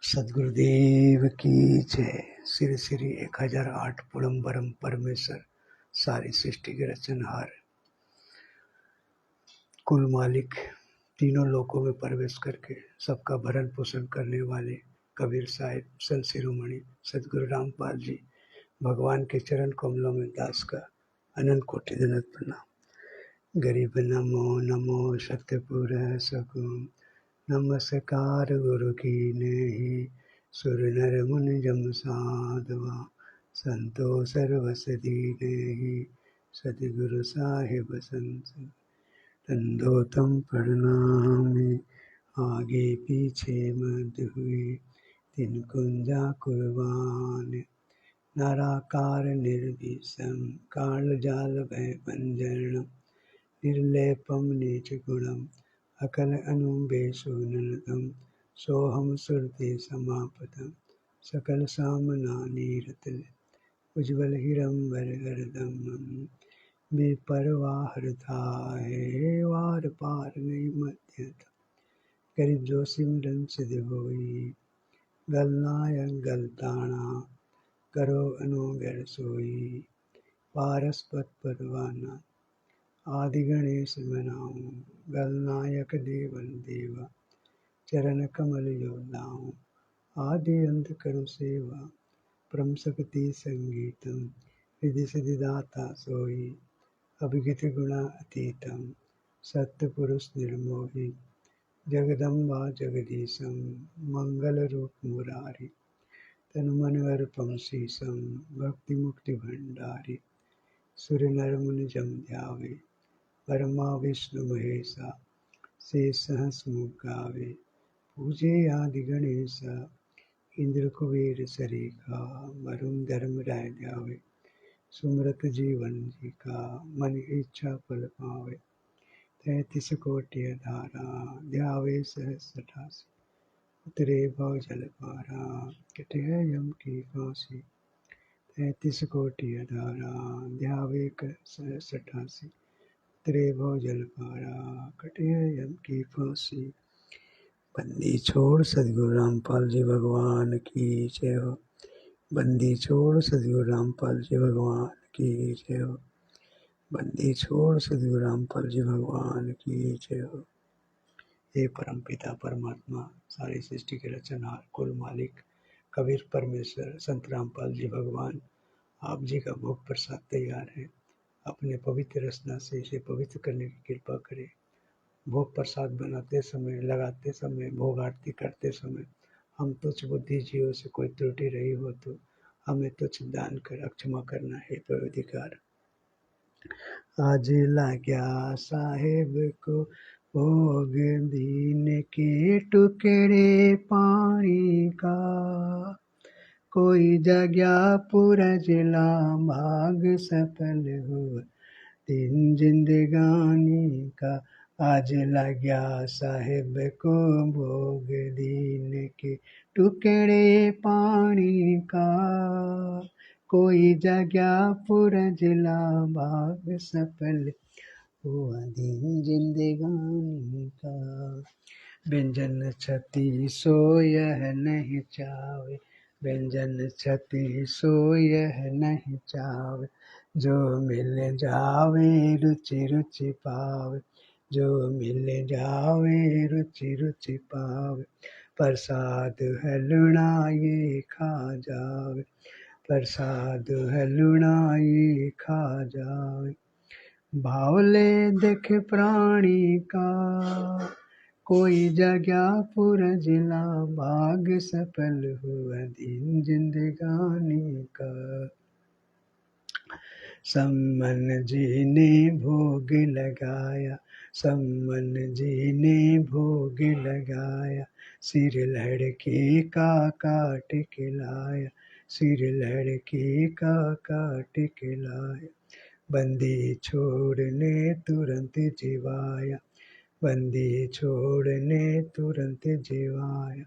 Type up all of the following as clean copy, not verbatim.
सद्गुरुदेव की जय। श्री श्री 1008 पुरम्बरम परमेश्वर, सारी सृष्टि के रचनहार, कुल मालिक, तीनों लोकों में प्रवेश करके सबका भरण पोषण करने वाले कबीर साहिब संत शिरोमणि सद्गुरु रामपाल जी भगवान के चरण कमलों में दास का अनंत कोटि दंडवत प्रणाम। गरीब नमो नमो सत्यपुर सकुम, नमस्कार गुरु की नहीं, सुर नर मुनि जम साधवा, संतो सर्वस दीन्हि, सद्गुरु साहिब संत दंडोतम प्रणामि। आगे पीछे मत हुए तिन कुंजा कुर्बान, नाराकार निर्विषम काल जाल भय भंजन, निर्लेपम नीच गुणम अकल अनुबेशुनतम, सोहम सुरति समापतम सकल सामना नीरतल, उज्ज्वल हिरंबर हरदम, बेपरवाह हरता है वार पार नहीं मध्य, गरीब जो सिमरन सिद्ध होई, गल नायक गल ताना, करो अनुगर सोई, पारस पत परवाना, आदि गणेश मनाऊं, गल नायक देवन देवा, चरण कमल योदाऊं, आदि अंत करो सेवा, परम शक्ति संगीतम, रिधि सिद्धि दाता सोई, अभिगत गुणा अतीतम, सत्य पुरुष निर्मोही, जगदम्बा जगदीशम, मंगल रूप मुरारी, तन मन अर्पम शीशम, भक्ति मुक्ति भंडारी, सुर नर मुनि जम ध्यावे, ब्रह्मा विष्णु महेशा, शेष सहस मुख गावे, पूजे आदि गणेशा, इंद्र कुबेर सरीखा, वरुण धर्म राय ध्यावे, सुमरत जीवन जी का, मन इच्छा फल पावे, 33 कोटि धारा ध्यावे सहस 88, उतरे भव जल पारा, कटे यम की फांसी, 33 कोटि धारा ध्यावे सहस 88, उतरे भव जल पारा, कटे यम की फांसी। बंदी छोड़ सद्गुरु रामपाल जी भगवान की जय हो। बंदी छोड़ सद्गुरु रामपाल जी भगवान की जय हो। बंदी छोड़ सद्गुरु रामपाल जी भगवान की जय हो। हे परम पिता परमात्मा, सारी सृष्टि के रचनहार, कुल मालिक, कबीर परमेश्वर संत रामपाल जी भगवान, आप जी का भोग प्रसाद तैयार है। अपने पवित्र रचना से इसे पवित्र करने की कृपा करें। भोग प्रसाद बनाते समय, लगाते समय, भोग आरती करते समय हम तुच्छ बुद्धि जीवों से कोई त्रुटि रही हो तो हमें तुच्छ दान कर क्षमा करना है पविधिकार। आज लाग्या साहेब को भोग दीन के टुकड़े पानी का, कोई जगया पूरा जिला भाग सफल हुआ दिन जिंदगानी का। आज लाग्या साहेब को भोग दीन के टुकड़े पानी का, कोई जगया पूरा जिला भाग सफल हुआ दिन जिंदगानी का। व्यंजन छति सो यह नहीं चावे, व्यंजन छति सो यह नहीं चावे, जो मिल जावे रुचि रुचि पावे, जो मिल जावे रुचि रुचि पावे, प्रसाद है लुणा ये खा जावे, प्रसाद है लुणा ये खा जावे। भावले देख प्राणी का, कोई जगया पूरा जिला भाग सफल हुआ दिन जिंदगानी का। सम्मन जी ने भोग लगाया, सम्मन जी ने भोग लगाया, सिर लड़के का काट के लाया, सिर लड़के का काट के लाया। बंदी छोड़ने तुरंत जीवाया, बंदी छोड़ने तुरंत जीवाया।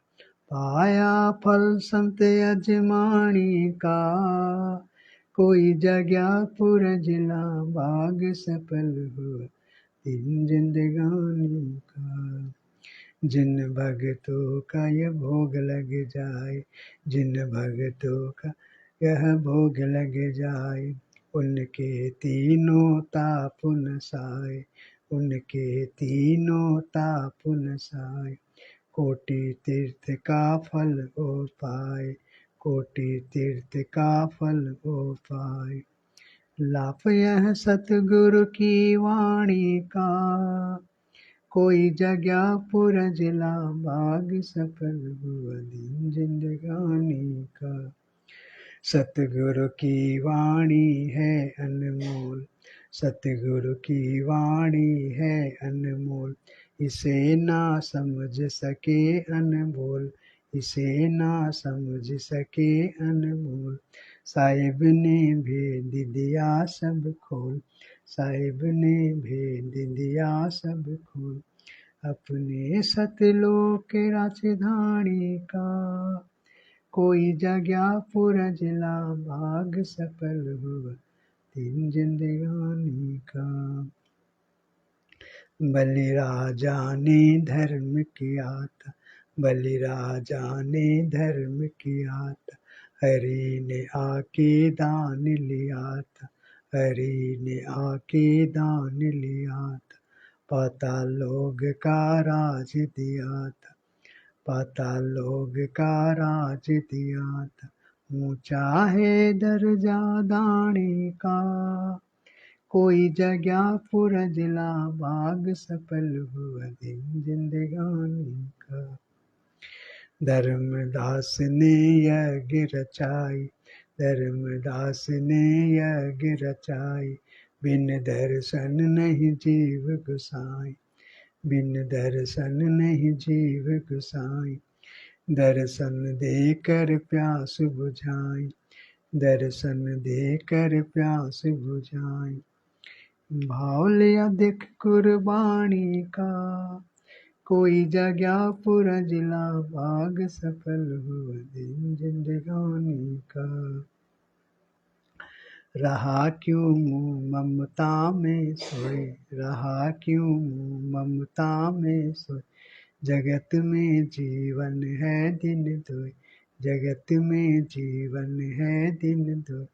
पाया फल संत अजमानी का, कोई जगया पूरा जिला भाग सफल हुआ दिन जिंदगानी का। जिन भगतों का यह भोग लग जाए, जिन भगतों का यह भोग लग जाए, उनके तीनों ताप नसाए, उनके तीनों ताप नसाए। कोटि तीर्थ का फल वो पाए, कोटि तीर्थ का फल वो पाए। लाभ यह सतगुरु की वाणी का, कोई जगह पूरा जिला भाग सफल हुआ दिन जिंदगानी का। सतगुरु की वाणी है अनमोल, सतगुरु की वाणी है अनमोल, इसे ना समझ सके अनमोल, इसे ना समझ सके अनमोल। साहिब ने भेद दिया सब खोल, साहिब ने भेद दिया सब खोल। अपने सतलोक राजधानी का, कोई जगह पूरा जिला भाग सफल हुआ दिन जिंदगानी का। बलि राजा ने धर्म किया था, बलि राजा ने धर्म किया था, हरि ने आके दान लिया था, हरि ने आके दान लिया था। पाताल लोग का राज दिया था, पाताल लोग का राज दिया था। ऊंचा है दर्जा दानी का, कोई जगह पूरा जिला भाग सफल हुआ दिन जिंदगानी का। धर्मदास ने यज्ञ रचाई, धर्मदास ने यज्ञ रचाई, बिन दर्शन नहीं जीव गुसाई, बिन दर्शन नहीं जीव गुसाई। दर्शन देकर प्यास बुझाई, दर्शन देकर प्यास बुझाई। भाव लिया देख कुर्बानी का, कोई जगह पूरा जिला भाग सफल हुआ दिन जिंदगानी का। रहा क्यों मुँह ममता में सोए, रहा क्यों मुँह ममता में सोए, जगत में जीवन है दिन दोय, जगत में जीवन है दिन दोय।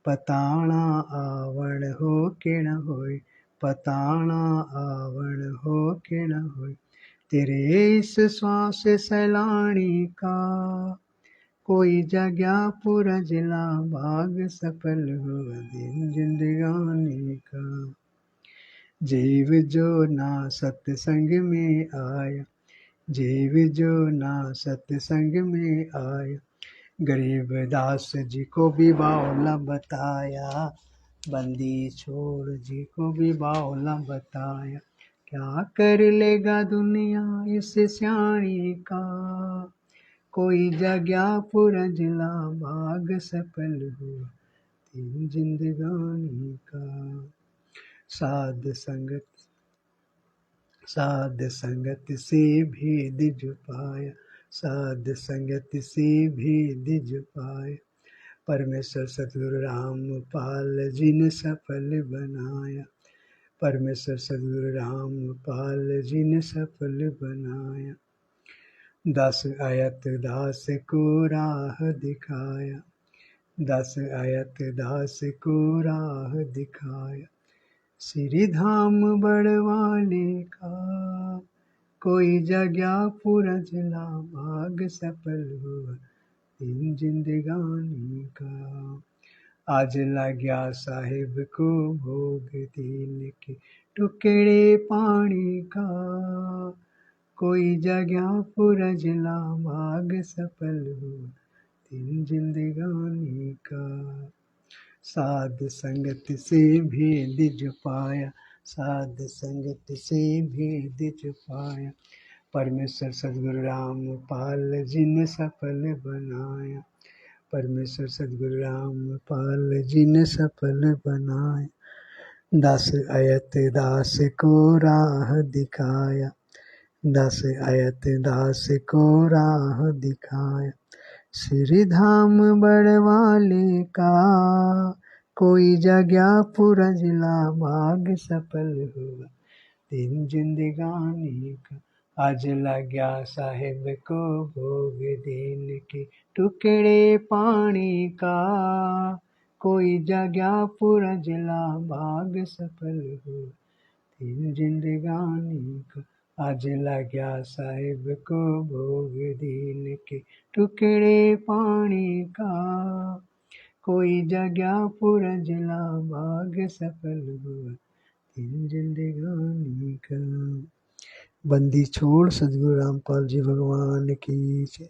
पताना आवण हो के न होय, पताना आवण हो के न होय। तेरे इस श्वास सैलानी का, कोई जगह पूरा जिला भाग सफल हुआ दिन जिंदगानी का। जीव जो ना सत्संग में आया, जीव जो ना सत्संग में आया, गरीब दास जी को भी बावला बताया, बंदी छोड़ जी को भी बावला बताया। क्या कर लेगा दुनिया इस स्याणी का, कोई जगह पूरा जिला भाग सफल हुआ दिन जिंदगानी का। साध संगत, साध संगत से भेद जो पाया, साध संगत से भेद जो पाया। परमेश्वर सतगुरु रामपाल जी ने सफल बनाया, परमेश्वर सतगुरु रामपाल जी ने सफल बनाया। 10 आयत दास को राह दिखाया, 10 आयत दास को राह दिखाया। श्री धाम बड़वाले का, कोई जगह पूरा जिला भाग सफल हुआ दिन जिंदगानी का। आज लग्या साहिब को भोग दीन के टुकड़े पानी का, कोई जगह पूरा जिला भाग सफल हुआ दिन जिंदगानी का। साध संगत से भेद जो पाया, साध संगत से भेद जो पाया। परमेश्वर सद्गुरु रामपाल जी ने सफल बनाया, परमेश्वर सद्गुरु रामपाल जी ने सफल बनाया। 10 आयत दास को राह दिखाया, 10 आयत दास को राह दिखाया। श्री धाम बड़वाले का, कोई जगह पूरा जिला भाग सफल हुआ दिन जिंदगानी का। आज लग गया साहिब को भोग दिन के टुकड़े पानी का। कोई जगह पूरा जिला भाग सफल हो तीन जिंदगानी का। आज लग गया साहिब को भोग दिन के टुकड़े पानी का। कोई जगह पूरा जिला भाग सफल हुआ तीन जिंदगानी का। बंदी छोड़ सदगुरु रामपाल जी भगवान की जय।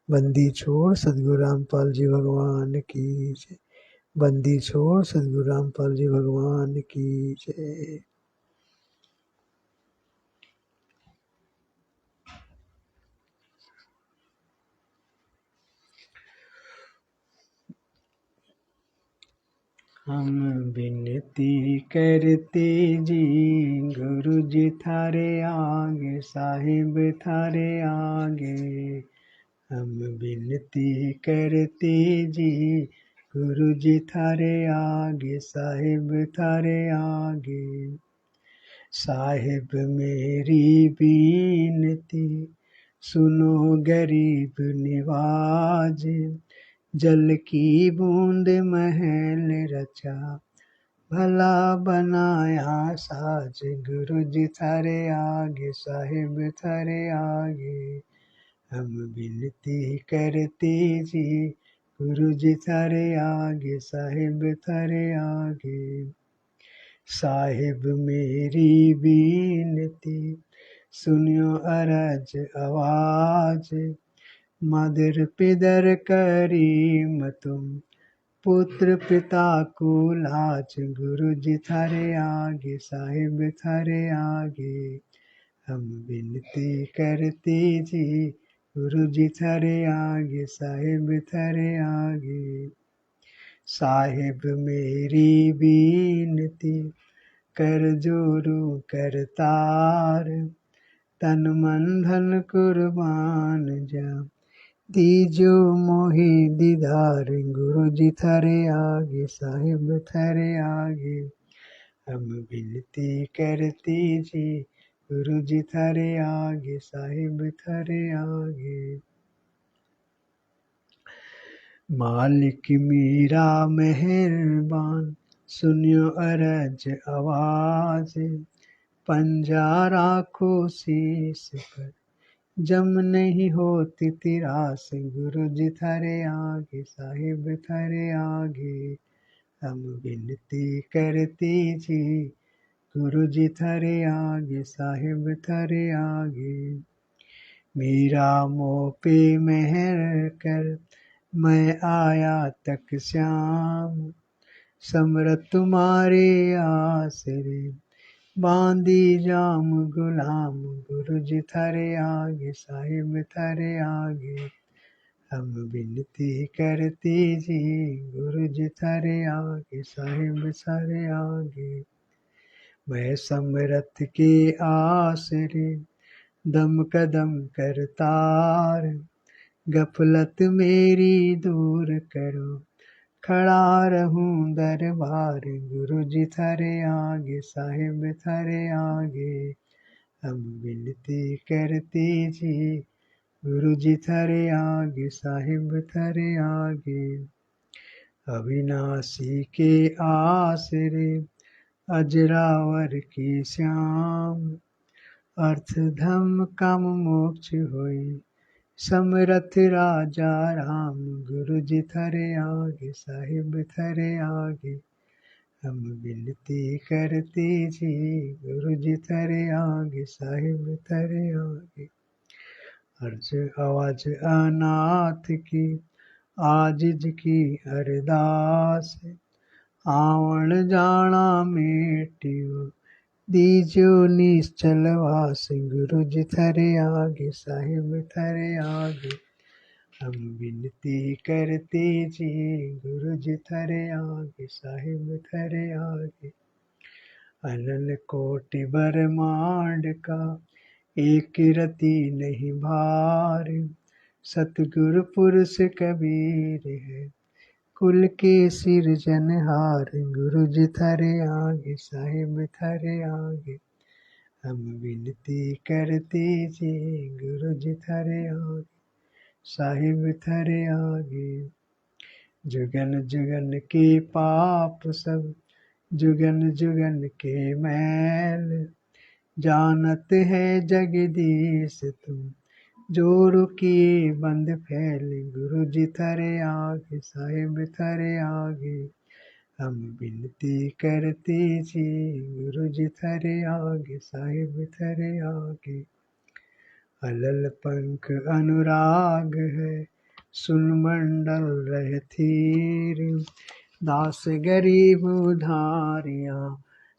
बंदी छोड़ सदगुरु रामपाल जी भगवान की जय। बंदी छोड़ सदगुरु रामपाल जी भगवान की जय। हम विनती करते जी गुरु जी थारे आगे साहिब थारे आगे। हम विनती करते जी गुरु जी थारे आगे साहिब थारे आगे। साहिब मेरी विनती सुनो गरीब निवाज। जल की बूंद महल रचा भला बनाया साज। गुरु जी थारे आगे साहिब थारे आगे। हम विनती करते जी गुरु जी थारे आगे साहिब थारे आगे। साहिब मेरी विनती सुनियो अरज आवाज। मदर पिदर करीम तुम पुत्र पिता को लाज। गुरु जी थारे आगे साहिब थारे आगे। हम विनती करते जी गुरु जी थारे आगे साहिब थारे आगे। साहिब मेरी विनती कर जोरू करतार। तन मन धन कुर्बान जा दीजो मोहि दीदार। गुरु जी थारे आगे साहिब थारे आगे। हम विनती करते जी गुरु जी थारे आगे साहिब थारे आगे। मालिक मेरा मेहरबान सुनियो अरज आवाज। पंजा राखो शीस पर जम नहीं होती तिरास। गुरु जी थारे आगे साहिब थारे आगे। हम विनती करते जी गुरु जी थारे आगे साहिब थारे आगे। मेरा मोह पे मेहर कर मैं आया तक श्याम। समरत तुम्हारे आसरे बांदी जाम गुलाम। गुरु जी थारे आगे साहिब थारे आगे। हम विनती करते जी गुरु जी थारे आगे साहिब थारे आगे। मैं समरथ के आसरे दम कदम करतार। गफलत मेरी दूर करो खड़ा रहूं दरबार। गुरु जी थारे आगे साहिब थारे आगे। हम विनती करते जी गुरु जी थारे आगे साहिब थारे आगे। अविनाशी के आसरे अजरावर की श्याम। अर्थ धम काम मोक्ष होई समरथ राजा राम। गुरु जी थारे आगे साहिब थारे आगे। हम विनती करते जी गुरु जी थारे आगे साहिब थारे आगे। अर्ज आवाज अनाथ की आजिज की अरदास। आवण जाना मेटियो दीजो निश्चल वास। गुरु जी थारे आगे साहिब थारे आगे। हम विनती करते जी गुरु जी थारे आगे साहिब थारे आगे। अनल कोटि ब्रह्मांड का एक रति नहीं भार। सतगुरु पुरुष कबीर है कुल के सिरजनहार। गुरु जी थारे आगे साहिब थारे आगे। हम विनती करते जी गुरु जी थारे आगे, साहिब थारे आगे। जुगन जुगन के पाप सब, जुगन जुगन के मैल, जानत है जगदीश तुम, जोर किए बंद फैल। गुरु जी थारे आगे, साहिब थारे आगे, हम विनती करते जी गुरु जी थारे आगे, साहिब थारे आगे। अलल पंख अनुराग है, सुन मंडल रह थीर, दास गरीब उधारिया,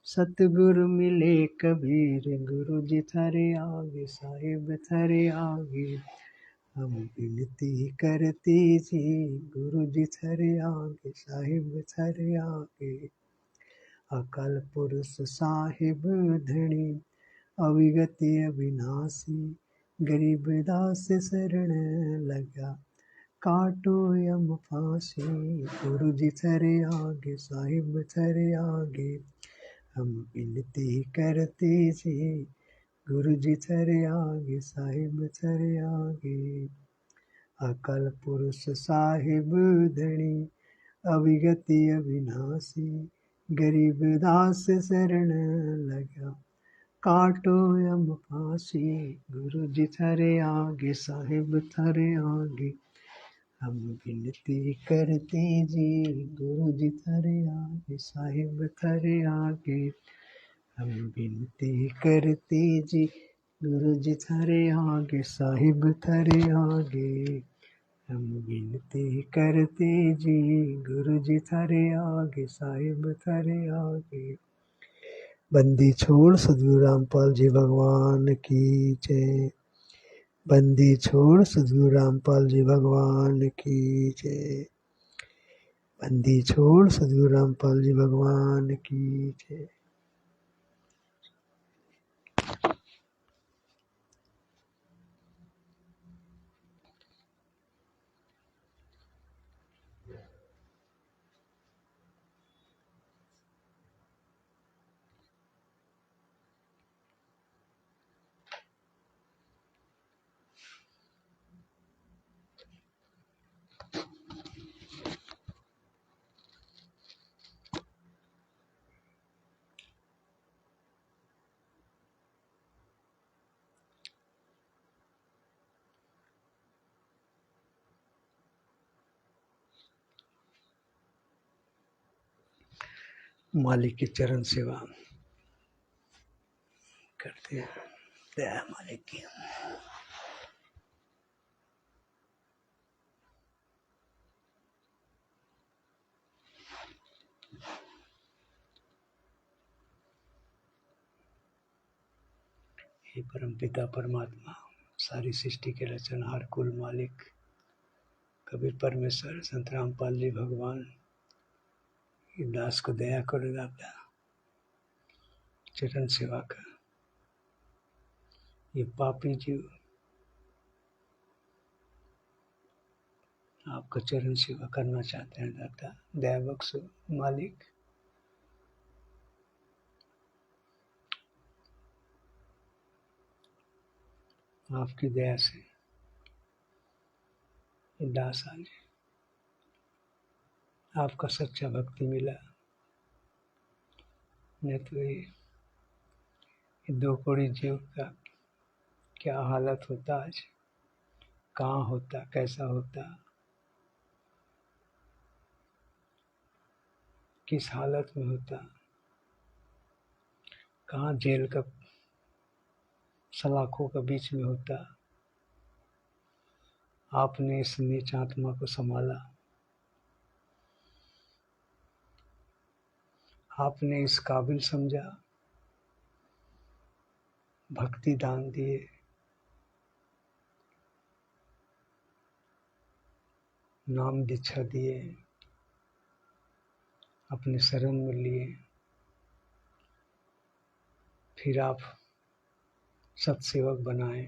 सतगुरु मिले कबीर। गुरु जी थारे आगे, साहिब थारे आगे, हम विनती करते जी गुरु जी थारे आगे, साहिब थारे आगे। अकाल पुरुष साहिब धनी, अविगति अविनाशी, गरीब दास शरण लगा, काटो यम फांसी। गुरु जी थारे आगे, साहिब थारे आगे, हम विनती करते जी गुरु जी थारे आगे, साहिब थारे आगे। अकाल पुरुष साहिब धनी, अविगति अविनाशी, गरीब दास शरण लगा, काटो यम फांसी। गुरु जी थारे आगे, साहिब थारे आगे, हम विनती करते जी गुरु जी थारे आगे, साहिब थारे आगे, हम विनती करते जी गुरु जी थारे आगे, साहिब थारे आगे, हम विनती करते जी गुरु जी थारे आगे, साहिब थारे आगे। बंदी छोड़ सद्गुरु रामपाल जी भगवान की जय। बंदी छोड़ सद्गुरु रामपाल जी भगवान की जय। बंदी छोड़ सद्गुरु रामपाल जी भगवान की जय। मालिक की चरण सेवा करते हैं। दया मालिक की। हे परम पिता परमात्मा, सारी सृष्टि के रचनहार, कुल मालिक कबीर परमेश्वर, संत रामपाल जी भगवान, ये दास को दया करो दाता, चरण सेवा कर। ये पापी जीव आपका चरण सेवा करना चाहते हैं दाता, दया बख्शो मालिक। आपकी दया से ये दास आज आपका सच्चा भक्ति मिला, नहीं तो ये दो कोड़ी जीव का क्या हालत होता, आज कहाँ होता, कैसा होता, किस हालत में होता, कहाँ जेल का सलाखों के बीच में होता। आपने इस नीच आत्मा को संभाला, आपने इस काबिल समझा, भक्ति दान दिए, नाम दीक्षा दिए, अपने शरण में लिए, फिर आप सत्सेवक बनाए,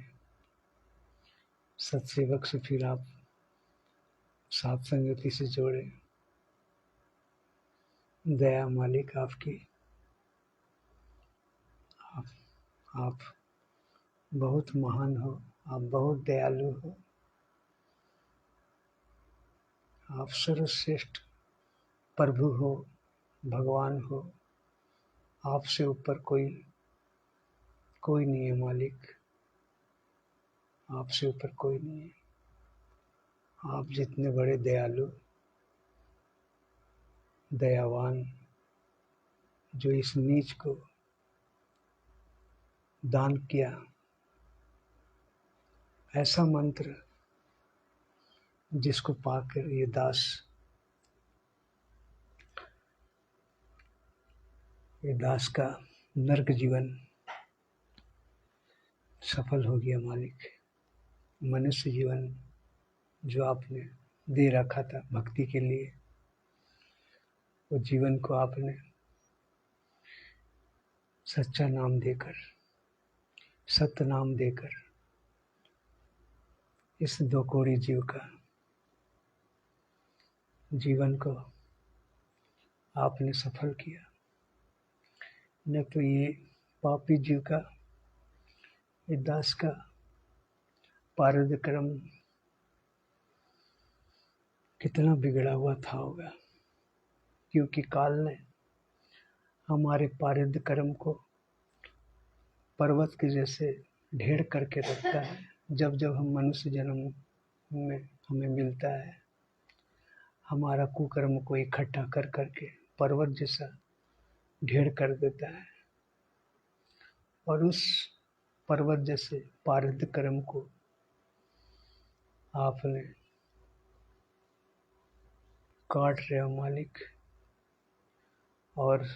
सत्सेवक से फिर आप सात संगति से जोड़े। दया मालिक आपकी, आप बहुत महान हो, आप बहुत दयालु हो, आप सर्वश्रेष्ठ प्रभु हो, भगवान हो। आपसे ऊपर कोई नहीं है मालिक, आपसे ऊपर कोई नहीं है। आप जितने बड़े दयालु, दयावान, जो इस नीच को दान किया, ऐसा मंत्र जिसको पाकर ये दास का नरक जीवन सफल हो गया मालिक। मनुष्य जीवन जो आपने दे रखा था भक्ति के लिए, वो जीवन को आपने सच्चा नाम देकर, सत्य नाम देकर इस दो कोड़ी जीव का जीवन को आपने सफल किया। न तो ये पापी जीव का, ये दास का प्रारब्ध कर्म कितना बिगड़ा हुआ था होगा, क्योंकि काल ने हमारे प्रारब्ध कर्म को पर्वत के जैसे ढेर करके रखता है। जब जब हम मनुष्य जन्म में हमें मिलता है, हमारा कुकर्म को इकट्ठा कर करके पर्वत जैसा ढेर कर देता है, और उस पर्वत जैसे प्रारब्ध कर्म को आपने काट रहे हो मालिक। और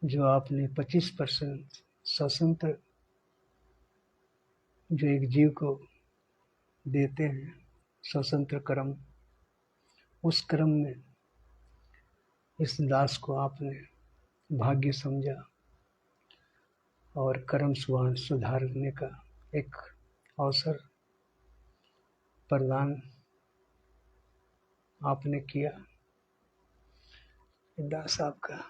जो आपने 25% स्वतंत्र जो एक जीव को देते हैं, स्वतंत्र कर्म, उस कर्म में इस दास को आपने भाग्य समझा और कर्म सुधारने का एक अवसर प्रदान आपने किया। दास आपका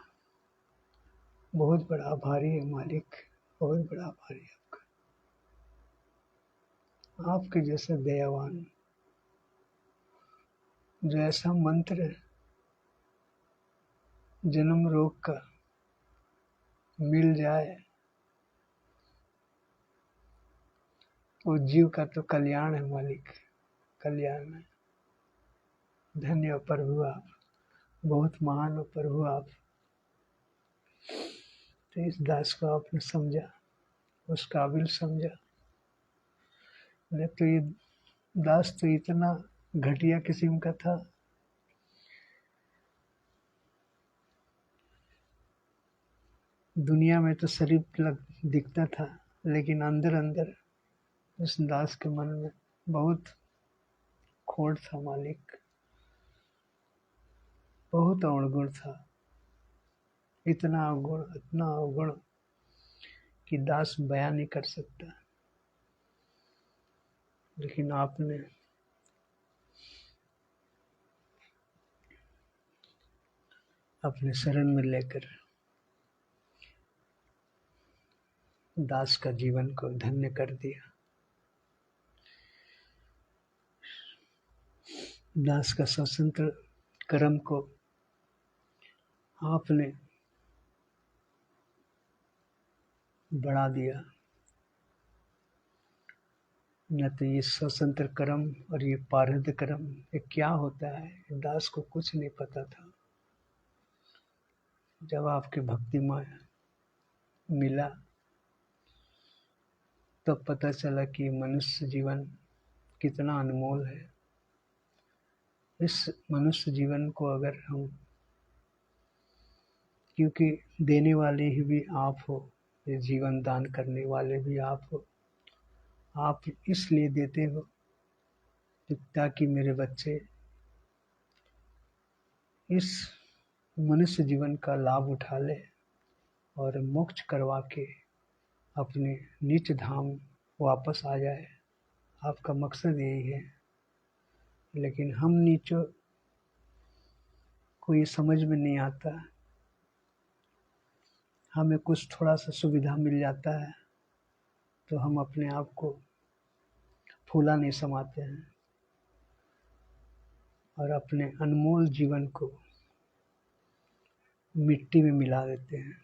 बहुत बड़ा आभारी है मालिक, बहुत बड़ा आभारी है आपका। आपके जैसे दयावान, जो ऐसा मंत्र जन्म रोग का मिल जाए तो जीव का तो कल्याण है मालिक, कल्याण है। धन्य हो प्रभु आप, बहुत महान हो प्रभु आप। तो इस दास को आपने समझा, उस काबिल समझा। नहीं तो ये दास तो इतना घटिया किस्म का था, दुनिया में तो शरीफ दिखता था, लेकिन अंदर अंदर उस दास के मन में बहुत खोट था मालिक, बहुत अवगुण था। इतना अवगुण, इतना अवगुण कि दास बयान नहीं कर सकता। लेकिन आपने अपने शरण में लेकर दास का जीवन को धन्य कर दिया। दास का स्वतंत्र कर्म को आपने बढ़ा दिया। न तो ये स्वतंत्र कर्म और ये प्रारब्ध कर्म ये क्या होता है, दास को कुछ नहीं पता था। जब आपके भक्तिमय मिला तब पता चला कि मनुष्य जीवन कितना अनमोल है। इस मनुष्य जीवन को अगर हम, क्योंकि देने वाले ही भी आप हो, ये जीवन दान करने वाले भी आप हो। आप इसलिए देते हो ताकि मेरे बच्चे इस मनुष्य जीवन का लाभ उठा ले और मोक्ष करवा के अपने नीच धाम वापस आ जाए। आपका मकसद यही है। लेकिन हम नीचों को ये समझ में नहीं आता हमें कुछ थोड़ा सा सुविधा मिल जाता है तो हम अपने आप को फूला नहीं समाते हैं और अपने अनमोल जीवन को मिट्टी में मिला देते हैं,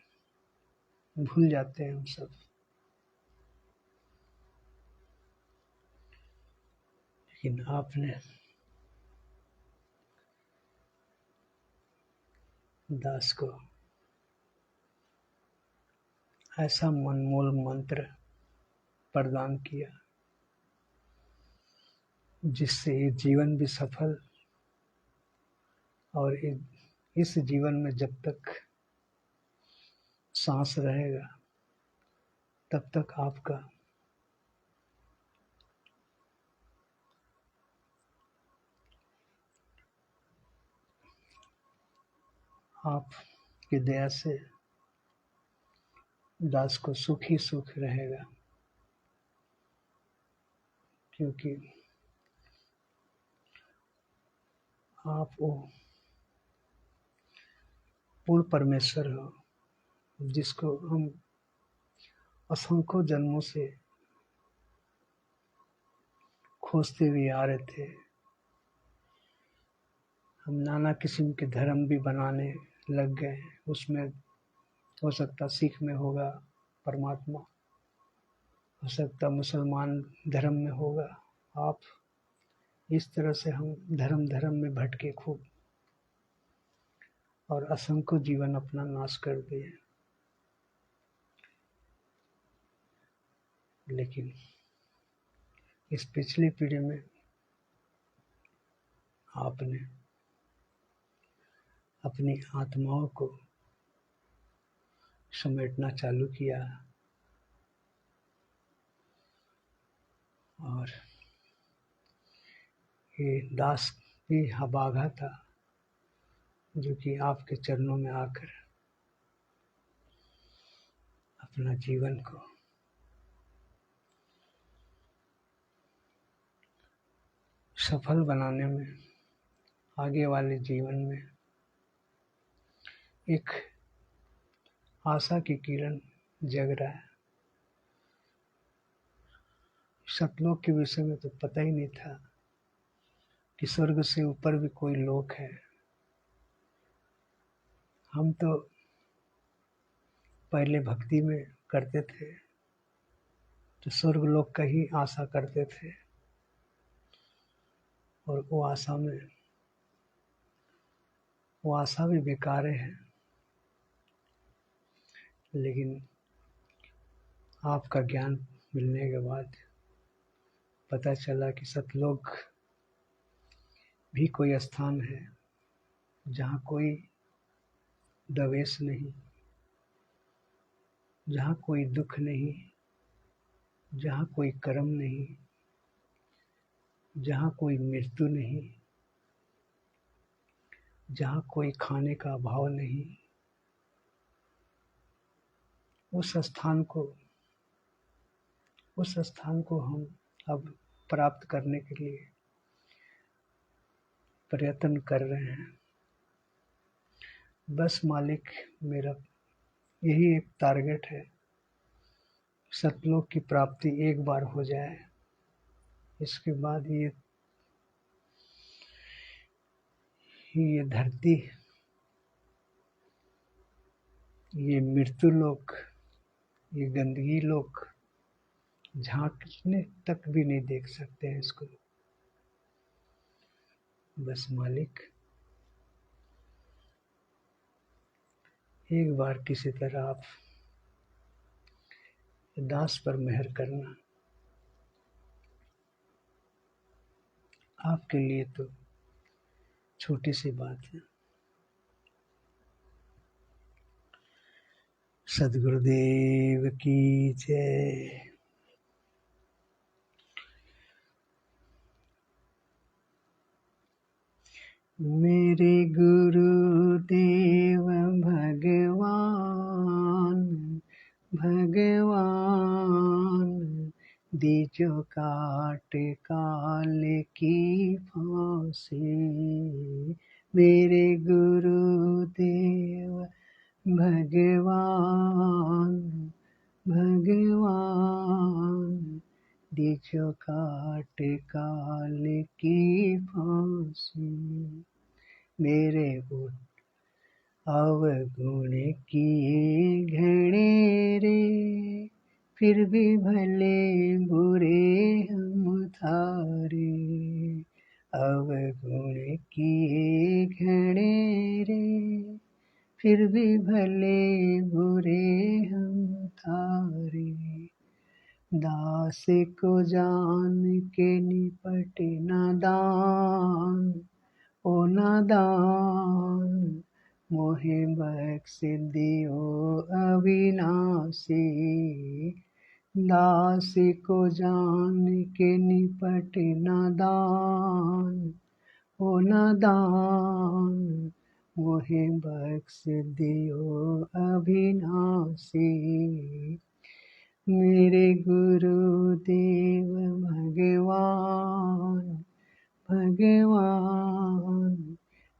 भूल जाते हैं हम सब। लेकिन आपने दास को ऐसा मनमोल मंत्र प्रदान किया जिससे ये जीवन भी सफल, और इस जीवन में जब तक सांस रहेगा तब तक आपकी दया से दास को सुख ही सुख रहेगा, क्योंकि आप वो पूर्ण परमेश्वर हो जिसको हम असंख्यों जन्मों से खोजते हुए आ रहे थे। हम नाना किस्म के धर्म भी बनाने लग गए, उसमें हो सकता सिख में होगा परमात्मा, हो सकता मुसलमान धर्म में होगा आप। इस तरह से हम धर्म में भटके खूब और असंख्य जीवन अपना नाश कर दिए। लेकिन इस पिछली पीढ़ी में आपने अपनी आत्माओं को समेटना चालू किया और ये दास भी अभागा था जो कि आपके चरणों में आकर अपना जीवन को सफल बनाने में, आगे वाले जीवन में एक आशा की किरण जग रहा है। सतलोक के विषय में तो पता ही नहीं था कि स्वर्ग से ऊपर भी कोई लोक है। हम तो पहले भक्ति में करते थे तो स्वर्ग लोक का ही आशा करते थे, और वो आशा भी बेकार है। लेकिन आपका ज्ञान मिलने के बाद पता चला कि सतलोक भी कोई स्थान है जहाँ कोई द्वेष नहीं, जहाँ कोई दुख नहीं, जहाँ कोई कर्म नहीं, जहाँ कोई मृत्यु नहीं, जहाँ कोई खाने का अभाव नहीं। उस स्थान को हम अब प्राप्त करने के लिए प्रयत्न कर रहे हैं। बस मालिक, मेरा यही एक टारगेट है, सतलोक की प्राप्ति एक बार हो जाए, इसके बाद ये धरती, ये मृत्यु लोक, ये गंदगी लोक झांकने तक भी नहीं देख सकते हैं इसको। बस मालिक, एक बार किसी तरह आप दास पर मेहर करना। आपके लिए तो छोटी सी बात है। सद्गुरुदेव की जय। मेरे गुरुदेव भगवान दीजो काट काल की फांसी। मेरे गुरुदेव भगवान जो काट काल की फांसी, मेरे उठ अवगुण किए घणे रे, फिर भी भले बुरे हम थारे, अवगुण किए घणे रे, फिर भी भले बुरे हम थारे, दास को जान के निपट नादान, ओ नादान मोहे बख्श दियो अविनाशी, दास को जान के निपट नादान, ओ नादान मोहे बख्श दियो अविनाशी, मेरे गुरुदेव भगवान भगवान,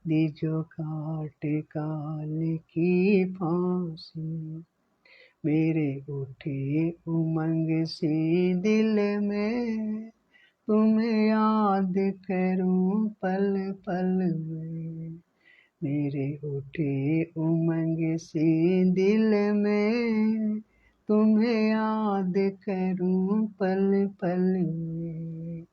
दीजो काट काल की फांसी, मेरे उठे उमंग सी दिल में, तुम्हें याद करूं पल पल में, मेरे उठे उमंग सी दिल में, तुम्हें याद करूं पल पल में,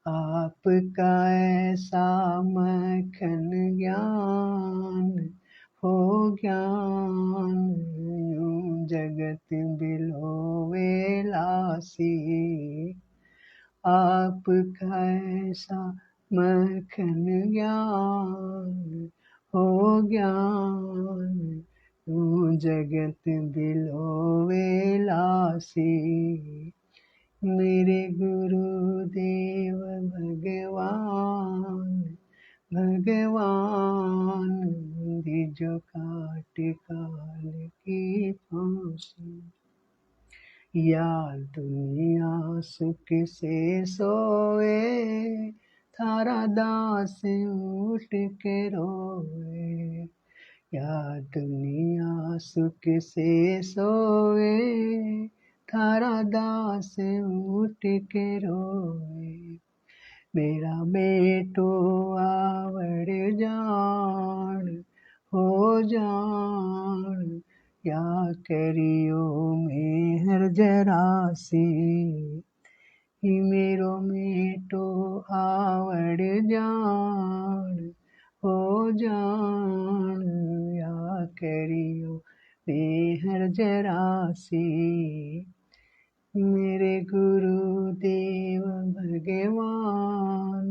आपका ऐसा मक्खन ज्ञान हो ज्ञान, यूं जगत बिलोवे लासी, आपका ऐसा मक्खन ज्ञान हो ज्ञान, यूं जगत बिलोवे लासी, मेरे गुरुदेव भगवान भगवान, दीजो काट काल की फांसी, या दुनिया सुख से सोए, थारा दास उठ के रोए, या दुनिया सुख से सोए, थारा दास उठ के रोए, मेरा बेटो आवड़ जान हो जान, या करियो मेहर जरासी, मेरो बेटो आवड़ जान हो जान, या करियो मेहर जरासी, मेरे गुरुदेव भगवान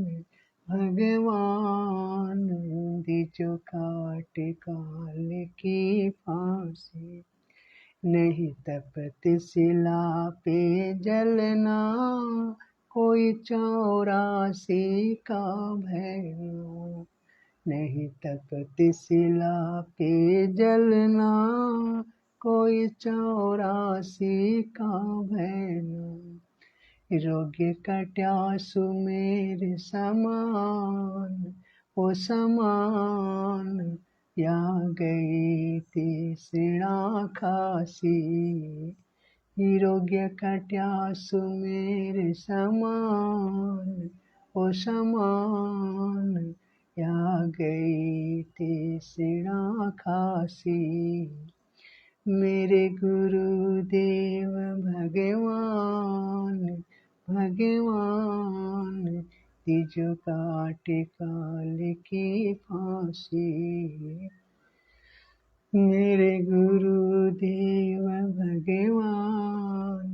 भगवान, दीजो काट काल की फांसी, नहीं तपत शिला पे जलना, कोई 84 का भैया, नहीं तपत शिला पे जलना, कोई 84 का भैया, योग्य कट्यासु मेरे समान, ओ समान, या गई तीसरा खासी, योग्य कट्यासु मेरे समान, ओ समान, या गई तीसरा खासी, मेरे गुरुदेव भगवान भगवान, दीजो काट काल की फांसी, मेरे गुरुदेव भगवान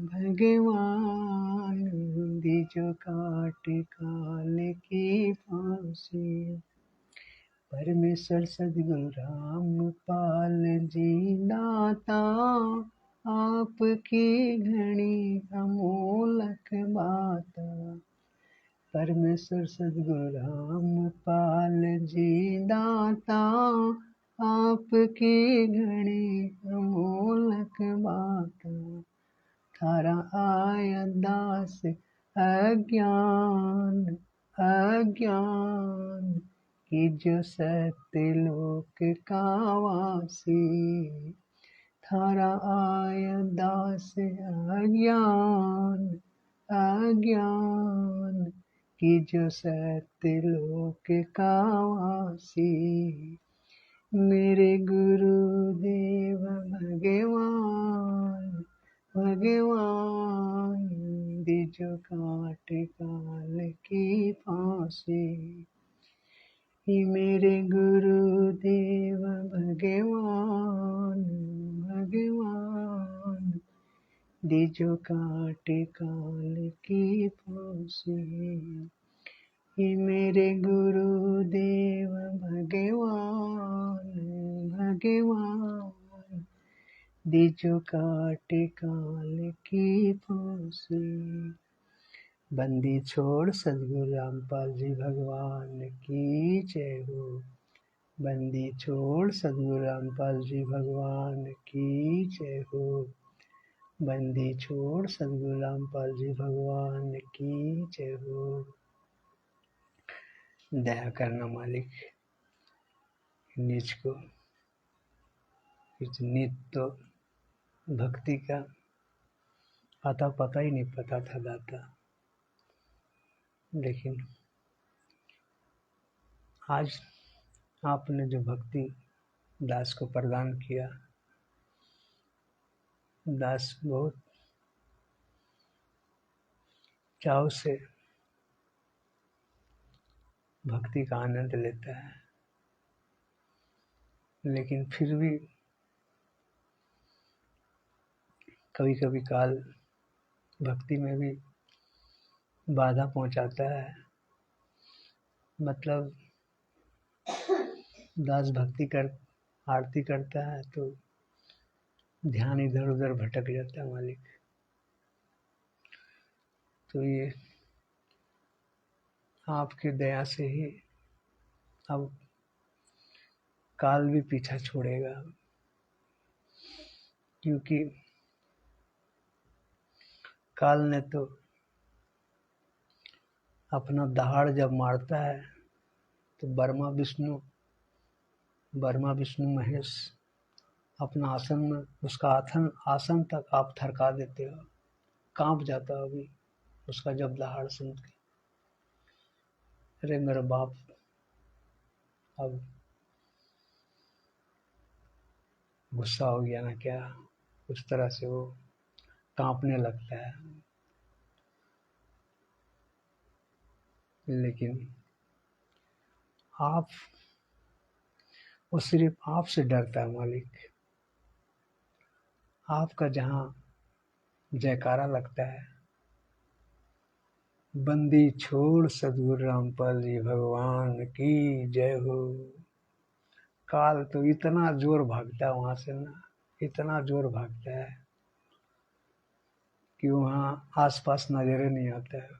भगवान, दीजो काट काल की फांसी, परमेश्वर सद्गुरु रामपाल जी दाता, आपकी घनी अमोलक बाता, परमेश्वर सद्गुरु रामपाल जी दाता, आपकी घनी अमोलक बाता, थारा आया दास अज्ञान अज्ञान, कि जो सत्यलोक का वासी, थारा आया दास अज्ञान अज्ञान की जो सत्य लोक का वासी, मेरे गुरुदेव भगवान भगवान, दिजो काट काल की फांसी। ही मेरे गुरुदेव भगवान भगवान, दिजो काट काल की फांसी। ही मेरे गुरुदेव भगवान भगवान, दिजो काट काल की फांसी। बंदी छोड़ सदगुरु रामपाल जी भगवान की जय हो। बंदी छोड़ सदगुरु रामपाल जी भगवान की जय हो। बंदी छोड़ सदगुरु रामपाल जी भगवान की जय हो। दया करना मालिक, नीच को इस नित तो भक्ति का आता पता ही नहीं पता था दाता, लेकिन आज आपने जो भक्ति दास को प्रदान किया, दास बहुत चाव से भक्ति का आनंद लेता है, लेकिन फिर भी कभी कभी काल भक्ति में भी बाधा पहुंचाता है। मतलब दास भक्ति कर आरती करता है तो ध्यान इधर उधर भटक जाता है मालिक। तो ये आपकी दया से ही अब काल भी पीछा छोड़ेगा, क्योंकि काल ने तो अपना दहाड़ जब मारता है तो ब्रह्मा विष्णु महेश अपना आसन में, उसका आसन तक आप थरका देते हो, कांप जाता हो अभी उसका जब दहाड़ सुन के। अरे मेरा बाप अब गुस्सा हो गया ना क्या, उस तरह से वो कांपने लगता है। लेकिन आप, वो सिर्फ आपसे डरता है मालिक। आपका जहाँ जयकारा लगता है, बंदी छोड़ सदगुरु रामपाल जी भगवान की जय हो, काल तो इतना जोर भागता है वहां से ना, इतना जोर भागता है कि वहां आसपास नजरे नहीं आता है।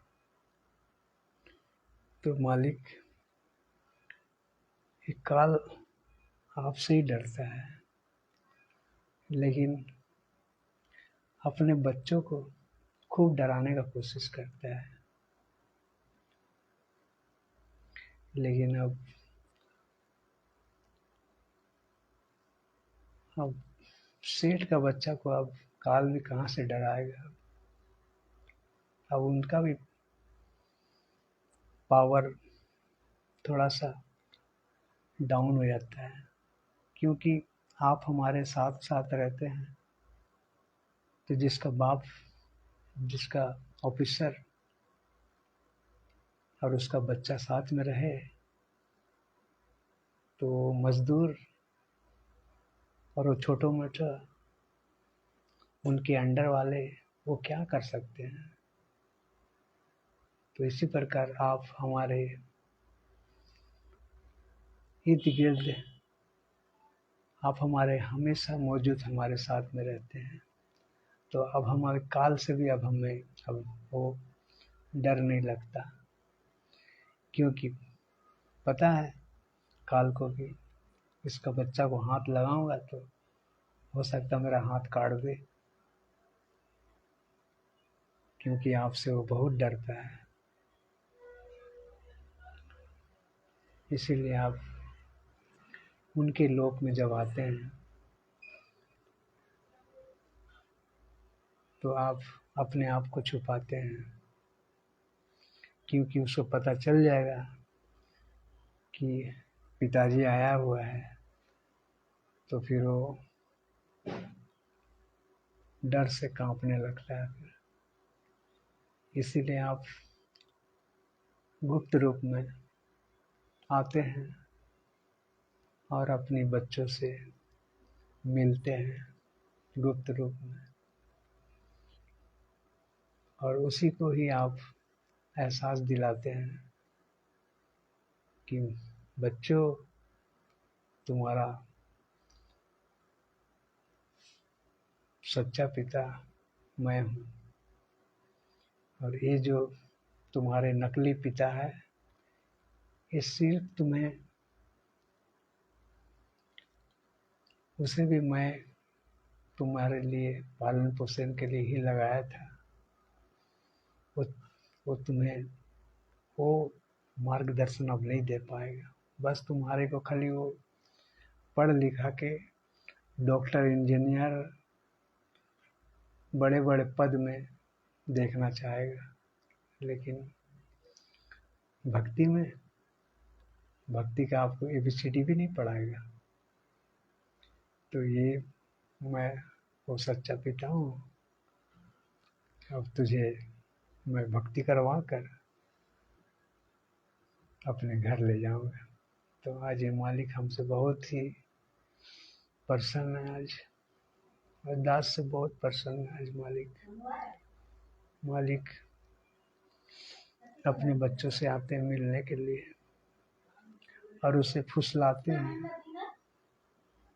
तो मालिक, ये काल आपसे ही डरता है, लेकिन अपने बच्चों को खूब डराने का कोशिश करता है। लेकिन अब सेठ का बच्चा को अब काल भी कहाँ से डराएगा। अब उनका भी पावर थोड़ा सा डाउन हो जाता है, क्योंकि आप हमारे साथ साथ रहते हैं। तो जिसका बाप, जिसका ऑफिसर और उसका बच्चा साथ में रहे, तो मजदूर और वो छोटो मोटा उनके अंडर वाले वो क्या कर सकते हैं। तो इसी प्रकार आप हमारे इर्द गिर्द, आप हमारे हमेशा मौजूद हमारे साथ में रहते हैं। तो अब हमारे काल से भी अब हमें अब वो डर नहीं लगता, क्योंकि पता है काल को कि इसका बच्चा को हाथ लगाऊंगा तो हो सकता मेरा हाथ काट दे, क्योंकि आपसे वो बहुत डरता है। इसीलिए आप उनके लोक में जब आते हैं तो आप अपने आप को छुपाते हैं, क्योंकि उसको पता चल जाएगा कि पिताजी आया हुआ है, तो फिर वो डर से कांपने लगता है। फिर इसीलिए आप गुप्त रूप में आते हैं और अपनी बच्चों से मिलते हैं गुप्त रूप में, और उसी को ही आप एहसास दिलाते हैं कि बच्चों, तुम्हारा सच्चा पिता मैं हूँ, और ये जो तुम्हारे नकली पिता है, ये सिर्फ तुम्हें, उसे भी मैं तुम्हारे लिए पालन पोषण के लिए ही लगाया था। वो तुम्हें वो मार्गदर्शन अब नहीं दे पाएगा। बस तुम्हारे को खाली वो पढ़ लिखा के डॉक्टर, इंजीनियर, बड़े बड़े पद में देखना चाहेगा, लेकिन भक्ति में, भक्ति का आपको ABCD भी नहीं पढ़ाएगा। तो ये मैं वो सच्चा पिता हूँ, अब तुझे मैं भक्ति करवा कर अपने घर ले जाऊंगा। तो आज ये मालिक हमसे बहुत ही प्रसन्न है आज, और दास से बहुत प्रसन्न है आज मालिक अपने बच्चों से आते हैं मिलने के लिए, और उसे फुसलाते हैं,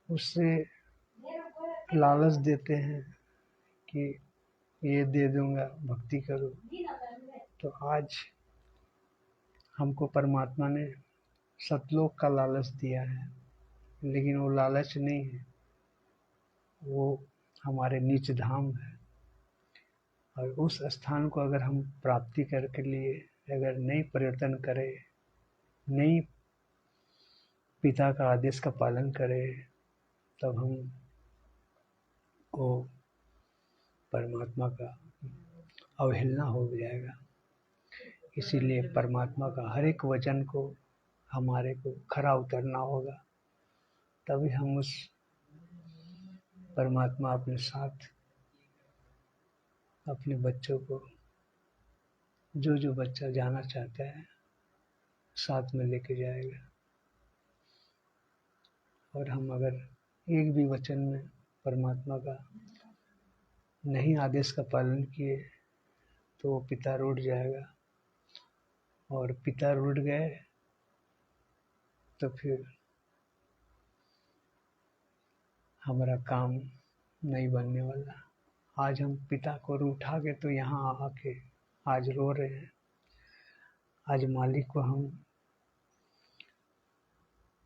उससे लालच देते हैं कि ये दे दूंगा, भक्ति करो। तो आज हमको परमात्मा ने सतलोक का लालच दिया है, लेकिन वो लालच नहीं है, वो हमारे नीच धाम है। और उस स्थान को अगर हम प्राप्ति करके लिए अगर नहीं प्रयत्न करें, नहीं पिता का आदेश का पालन करें, तब हम को परमात्मा का अवहेलना हो जाएगा। इसीलिए परमात्मा का हर एक वचन को हमारे को खरा उतरना होगा, तभी हम उस परमात्मा अपने साथ अपने बच्चों को, जो बच्चा जाना चाहता है, साथ में लेके जाएगा। और हम अगर एक भी वचन में परमात्मा का नहीं आदेश का पालन किए, तो वो पिता रूठ जाएगा, और पिता रूठ गए तो फिर हमारा काम नहीं बनने वाला। आज हम पिता को रूठा के तो यहाँ आके आज रो रहे हैं। आज मालिक को हम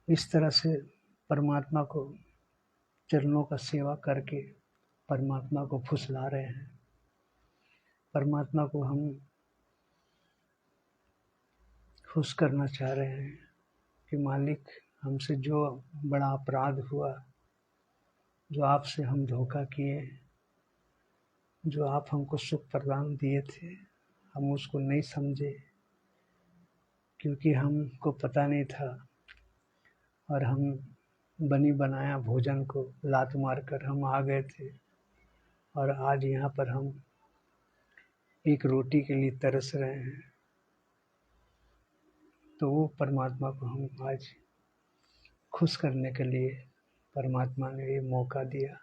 इस तरह से परमात्मा को चरणों का सेवा करके परमात्मा को फुसला रहे हैं। परमात्मा को हम खुश करना चाह रहे हैं कि मालिक, हमसे जो बड़ा अपराध हुआ, जो आपसे हम धोखा किए, जो आप हमको सुख प्रदान दिए थे, हम उसको नहीं समझे, क्योंकि हमको पता नहीं था, और हम बनी बनाया भोजन को लात मार कर हम आ गए थे, और आज यहाँ पर हम एक रोटी के लिए तरस रहे हैं। तो वो परमात्मा को हम आज खुश करने के लिए परमात्मा ने ये मौका दिया,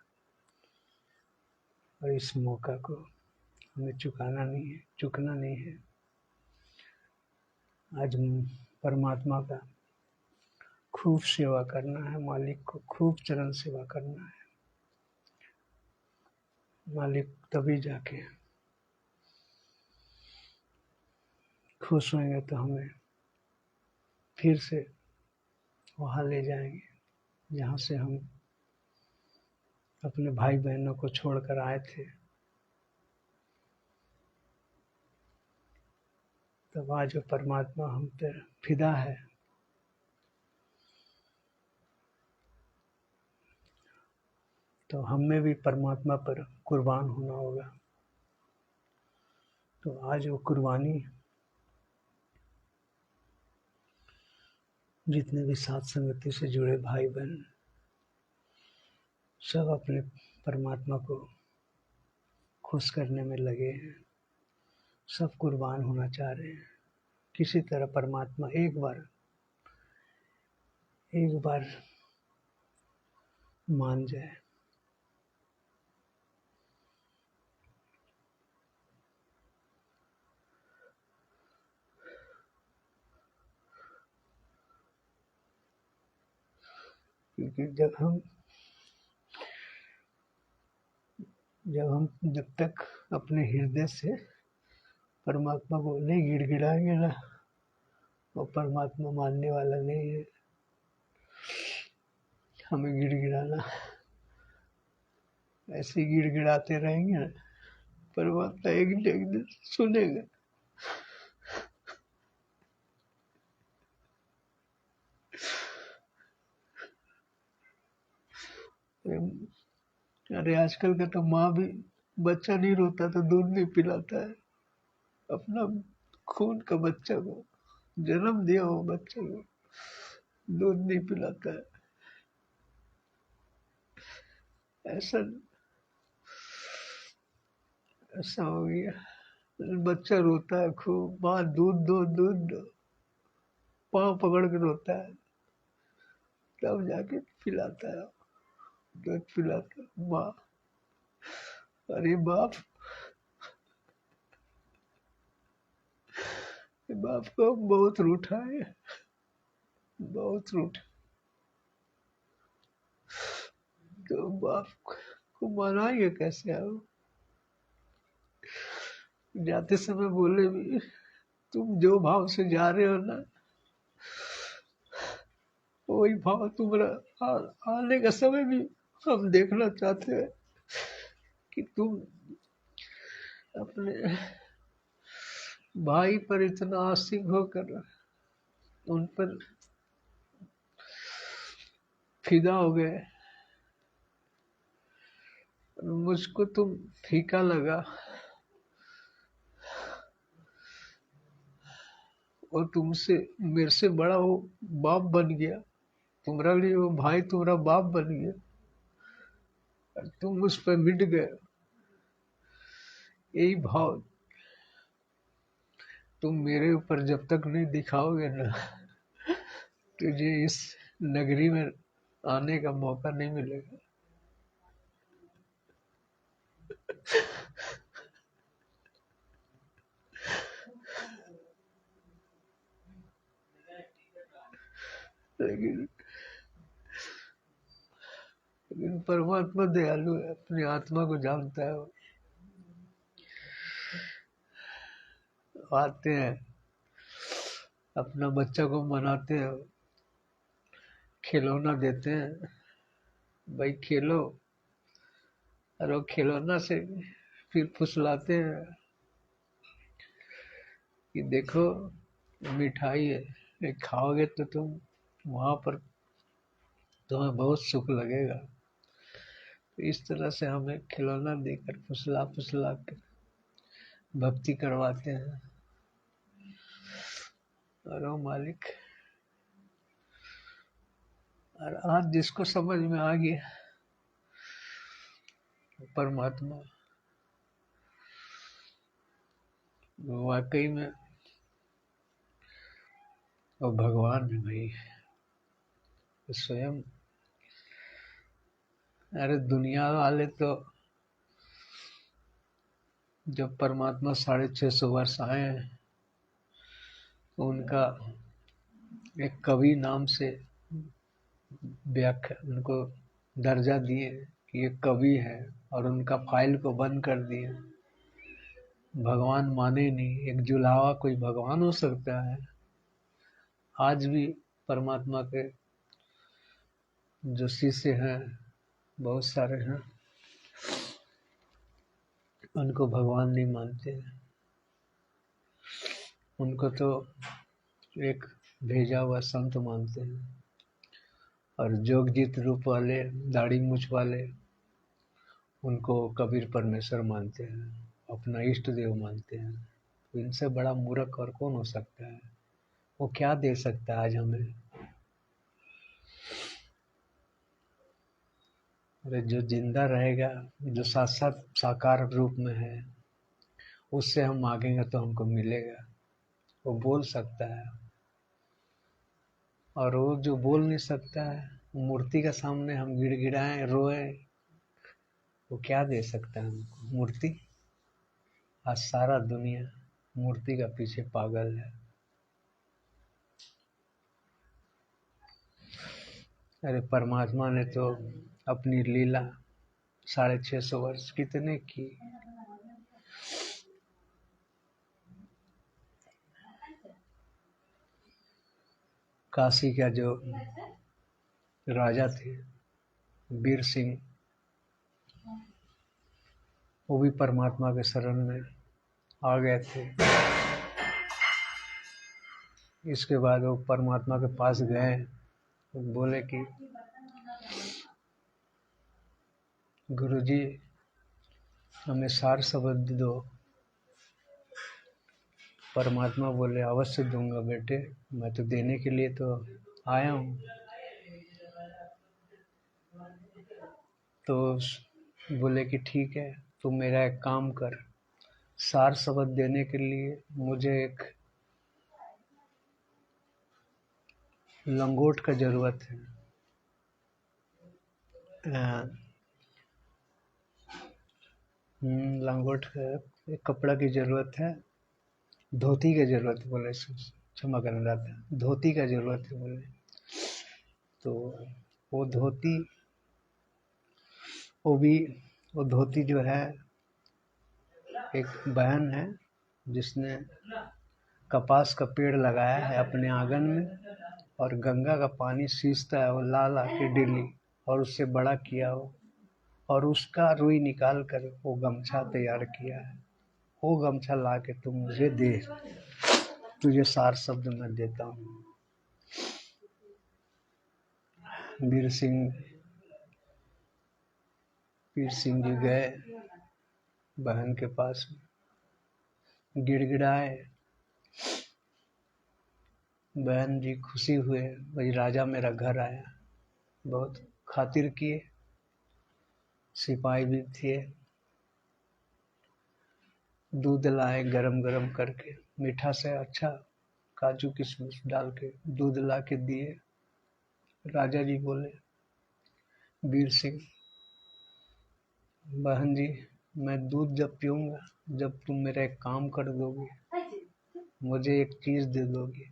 और इस मौका को हमें चुकना नहीं है। आज परमात्मा का खूब सेवा करना है, मालिक को खूब चरण सेवा करना है। मालिक तभी जाके खुश होंगे, तो हमें फिर से वहाँ ले जाएंगे जहाँ से हम अपने भाई बहनों को छोड़कर आए थे। तब आज वो परमात्मा हम पर फिदा है, तो हमें भी परमात्मा पर कुर्बान होना होगा। तो आज वो कुर्बानी जितने भी साथ संगति से जुड़े भाई बहन सब अपने परमात्मा को खुश करने में लगे हैं, सब कुर्बान होना चाह रहे हैं। किसी तरह परमात्मा एक बार मान जाए। क्योंकि जब तक अपने हृदय से परमात्मा को नहीं गिड़गिड़ाएंगे ना, वो परमात्मा मानने वाला नहीं है। हमें गिड़गिड़ाना, ऐसे ही गिड़गिड़ाते रहेंगे ना, परमात्मा एक दिन सुनेगा। अरे आजकल का तो माँ भी बच्चा नहीं रोता तो दूध नहीं पिलाता है। अपना खून का बच्चा को, जन्म दिया हो बच्चे को दूध नहीं पिलाता है। ऐसा ऐसा हो गया। बच्चा रोता है खूब, माँ दूध दो दूध दो, पाँव पकड़ के रोता है, तब जाके पिलाता है, दूध पिलाता है माँ। अरे बाप को बहुत रूठा है, बहुत रूठा। तो बाप को मनाएंगे कैसे आप? जाते समय बोले भी, तुम जो भाव से जा रहे हो ना, वही भाव तुम्हारा आने का समय भी हम देखना चाहते हैं कि तुम अपने भाई पर इतना आशिक होकर उन पर फिदा हो गए। मुझको तुम फीका लगा और तुमसे मेरे से बड़ा वो बाप बन गया, तुम्हारा लिए वो भाई तुम्हारा बाप बन गया, तुम उस पर मिट गए। यही भाव तुम मेरे ऊपर जब तक नहीं दिखाओगे ना, तुझे इस नगरी में आने का मौका नहीं मिलेगा। लेकिन परमात्मा दयालु है, अपनी आत्मा को जानता है। आते हैं, अपना बच्चा को मनाते हैं, खिलौना देते हैं, भाई खेलो, और वो खिलौना से फिर फुसलाते हैं कि देखो मिठाई है, ये खाओगे तो तुम वहां पर तुम्हें बहुत सुख लगेगा। तो इस तरह से हमें खिलौना देकर फुसला फुसला कर भक्ति करवाते हैं। और वो मालिक, और आज जिसको समझ में आ गया परमात्मा वाकई में वो भगवान है भाई स्वयं। अरे दुनिया वाले तो जब परमात्मा 650 वर्ष आए हैं तो उनका एक कवि नाम से व्याख्या उनको दर्जा दिए कि ये कवि है, और उनका फाइल को बंद कर दिए। भगवान माने नहीं, एक जुलावा कोई भगवान हो सकता है? आज भी परमात्मा के जो शिष्य हैं बहुत सारे हैं, उनको भगवान नहीं मानते, उनको तो एक भेजा हुआ संत मानते हैं। और जोगजीत रूप वाले, दाढ़ी मूछ वाले, उनको कबीर परमेश्वर मानते हैं, अपना इष्ट देव मानते हैं। तो इनसे बड़ा मूर्ख और कौन हो सकता है? वो क्या दे सकता है आज हमें? अरे जो जिंदा रहेगा, जो साक्षात साकार रूप में है, उससे हम मांगेंगे तो हमको मिलेगा। वो बोल सकता है, और वो जो बोल नहीं सकता है, मूर्ति के सामने हम गिड़गिड़ाएं रोए, वो क्या दे सकता है हमको? मूर्ति। आज सारा दुनिया मूर्ति का पीछे पागल है। अरे परमात्मा ने तो अपनी लीला 650 वर्ष कितने की। काशी का जो राजा थे वीर सिंह, वो भी परमात्मा के शरण में आ गए थे। इसके बाद वो परमात्मा के पास गए, बोले कि गुरुजी हमें सार शब्द दो। परमात्मा बोले अवश्य दूंगा बेटे, मैं तो देने के लिए तो आया हूँ। तो बोले कि ठीक है, तू मेरा एक काम कर, सार शब्द देने के लिए मुझे एक लंगोट का जरूरत है। लंगोट है, एक कपड़ा की जरूरत है, धोती की जरूरत है। बोले क्षमा करना था, धोती का जरूरत है बोले। तो वो धोती, वो धोती जो है, एक बहन है जिसने कपास का पेड़ लगाया है अपने आंगन में, और गंगा का पानी सींचता है वो लाल आके डेली, और उससे बड़ा किया हो, और उसका रुई निकाल कर वो गमछा तैयार किया है। वो गमछा ला के तुम मुझे दे, तुझे सार शब्द मैं देता हूँ। वीर सिंह जी गए बहन के पास, गिड़गिड़ाए। बहन जी खुशी हुए, भाई राजा मेरा घर आया। बहुत खातिर किए, सिपाही भी थे, दूध लाए गरम गरम करके, मीठा से अच्छा काजू किशमिश डाल के दूध ला के दिए। राजा जी बोले वीर सिंह, बहन जी मैं दूध जब पीऊंगा जब तुम मेरा एक काम कर दोगे, मुझे एक चीज दे दोगे।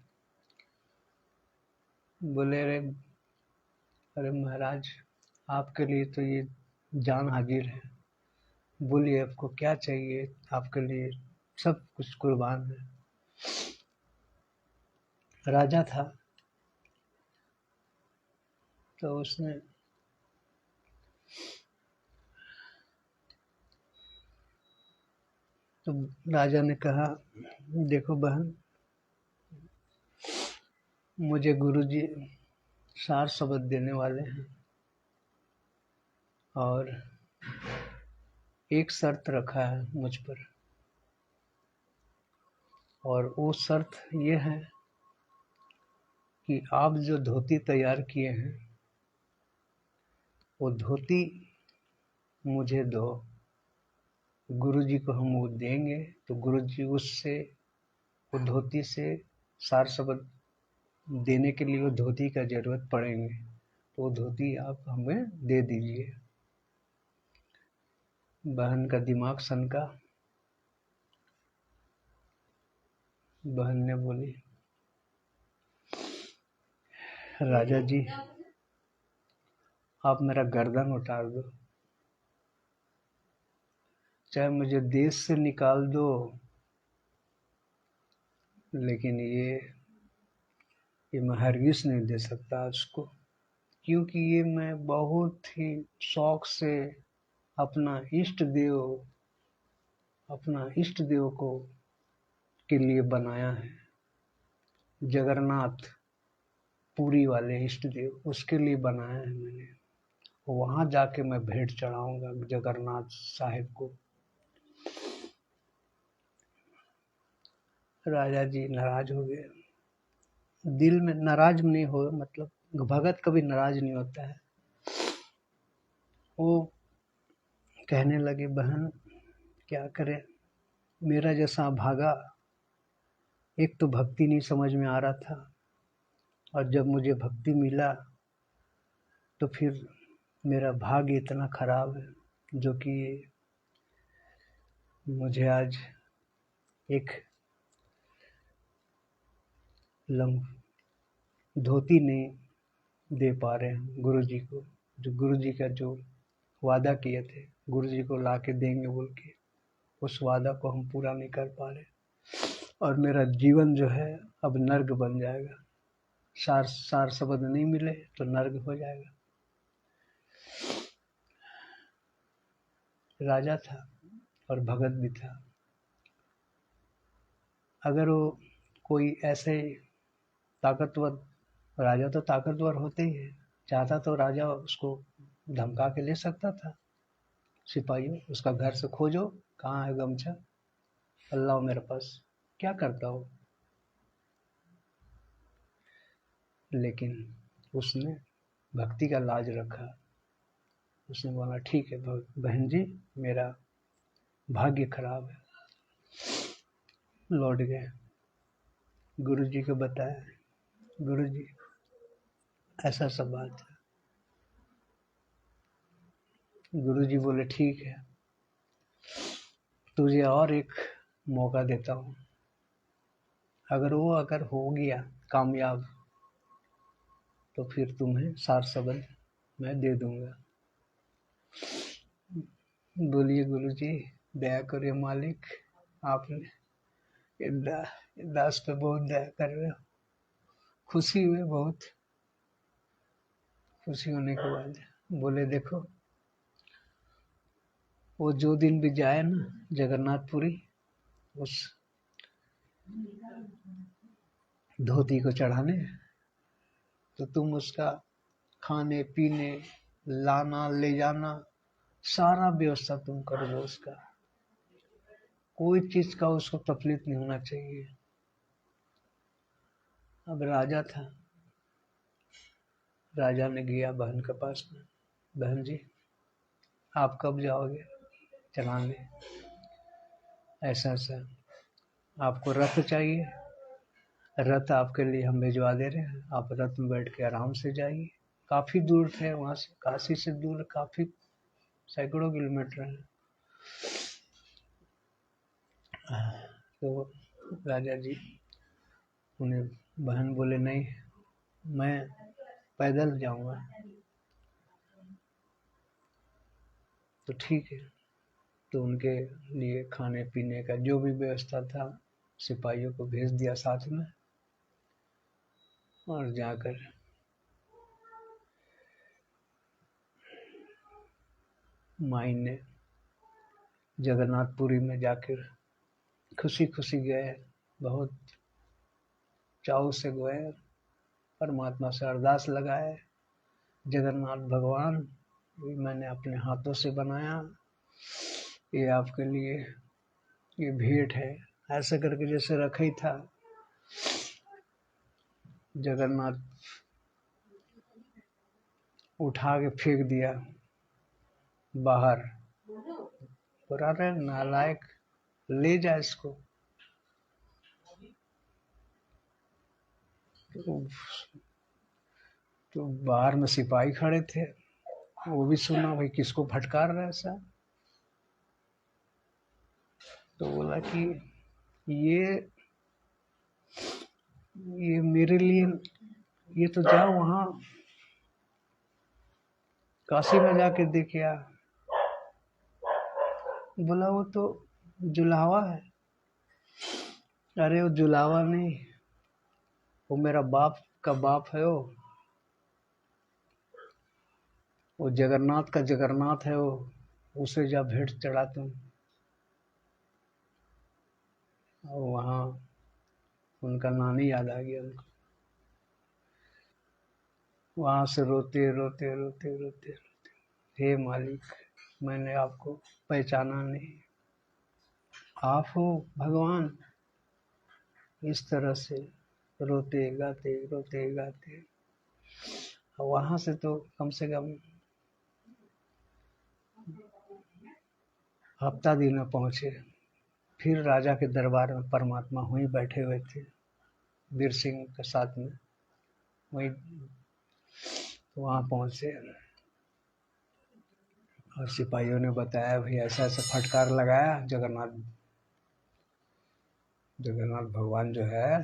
बोले अरे महाराज, आपके लिए तो ये जान हाजिर है, बोलिए आपको क्या चाहिए, आपके लिए सब कुछ कुर्बान है। राजा था तो उसने तो राजा ने कहा, देखो बहन, मुझे गुरुजी सार शब्द देने वाले हैं, और एक शर्त रखा है मुझ पर, और वो शर्त ये है कि आप जो धोती तैयार किए हैं वो धोती मुझे दो। गुरुजी को हम वो देंगे तो गुरुजी उससे, वो धोती से सार शब्द देने के लिए वो धोती का जरूरत पड़ेंगे, तो वो धोती आप हमें दे दीजिए। बहन का दिमाग सनका। बहन ने बोली, राजा जी आप मेरा गर्दन उतार दो, चाहे मुझे देश से निकाल दो, लेकिन ये मैं हरगिज नहीं दे सकता उसको, क्योंकि ये मैं बहुत ही शौक से अपना इष्ट देव को के लिए बनाया है। जगन्नाथ पुरी वाले इष्ट देव, उसके लिए बनाया है मैंने। वहां जाके मैं भेंट चढ़ाऊंगा जगन्नाथ साहिब को। राजा जी नाराज हो गए। दिल में नाराज नहीं हो, मतलब भगत कभी नाराज नहीं होता है। वो कहने लगे, बहन क्या करें, मेरा जैसा भागा, एक तो भक्ति नहीं समझ में आ रहा था, और जब मुझे भक्ति मिला तो फिर मेरा भाग्य इतना खराब है जो कि मुझे आज एक धोती नहीं दे पा रहे हैं गुरु जी को, जो गुरु जी का जो वादा किए थे गुरु जी को ला के देंगे बोल के, उस वादा को हम पूरा नहीं कर पा रहे, और मेरा जीवन जो है अब नर्क बन जाएगा। सार शब्द नहीं मिले तो नर्क हो जाएगा। राजा था और भगत भी था। अगर वो कोई ऐसे ताकतवर, राजा तो ताकतवर होते ही है, चाहता तो राजा उसको धमका के ले सकता था, सिपाहियों उसका घर से खोजो, कहाँ है गमछा, अल्लाह मेरे पास, क्या करता हो। लेकिन उसने भक्ति का लाज रखा। उसने बोला ठीक है बहन जी, मेरा भाग्य खराब है। लौट गए, गुरु जी को बताया, गुरु जी ऐसा सब बात है। गुरु जी बोले ठीक है, तुझे और एक मौका देता हूँ, अगर हो गया कामयाब तो फिर तुम्हें सार सबल मैं दे दूंगा। बोलिए गुरु जी, दया करिए मालिक, आपने दास पे बहुत दया कर रहे हो। खुशी हुई, बहुत खुशी होने के बाद बोले देखो, वो जो दिन भी जाए ना जगन्नाथपुरी, उस धोती को चढ़ाने, तो तुम उसका खाने पीने लाना ले जाना सारा व्यवस्था तुम कर दो उसका, कोई चीज का उसको तकलीफ नहीं होना चाहिए। अब राजा था, राजा ने गया बहन के पास में, बहन जी आप कब जाओगे चलाने, ऐसा ऐसा आपको रथ चाहिए, रथ आपके लिए हम भिजवा दे रहे हैं, आप रथ में बैठ के आराम से जाइए। काफी दूर थे वहां से, काशी से दूर काफी सैकड़ों किलोमीटर है। तो राजा जी उन्हें, बहन बोले नहीं मैं पैदल जाऊंगा। तो ठीक है, तो उनके लिए खाने पीने का जो भी व्यवस्था था सिपाहियों को भेज दिया साथ में, और जाकर माई ने जगन्नाथपुरी में जाकर खुशी खुशी गए, बहुत चाव से गए, परमात्मा से अरदास लगाए, जगन्नाथ भगवान मैंने अपने हाथों से बनाया, ये आपके लिए ये भेंट है, ऐसे करके जैसे रखा ही था। जगन्नाथ उठा के फेंक दिया बाहर, पूरा रहे नालायक, ले जा इसको। तो बाहर में सिपाही खड़े थे, वो भी सुना भाई किसको फटकार रहा है ऐसा। तो बोला कि ये मेरे लिए, ये तो जाओ वहां काशी में जाके देखे आ। बोला वो तो जुलावा है। अरे वो जुलावा नहीं, वो मेरा बाप का बाप है, वो जगन्नाथ का जगन्नाथ है, वो उसे जब भेंट चढ़ा तुम। और वहाँ उनका नानी याद आ गया उनको, वहां से रोते रोते रोते रोते रोते, हे मालिक मैंने आपको पहचाना नहीं, आप हो भगवान। इस तरह से रोते गाते, वहां से तो कम से कम हफ्ता दिन में पहुँचे। फिर राजा के दरबार में परमात्मा वहीं बैठे हुए थे वीर सिंह के साथ में। वहीं वहाँ पहुँचे और सिपाहियों ने बताया भाई ऐसा ऐसा फटकार लगाया, जगन्नाथ भगवान जो है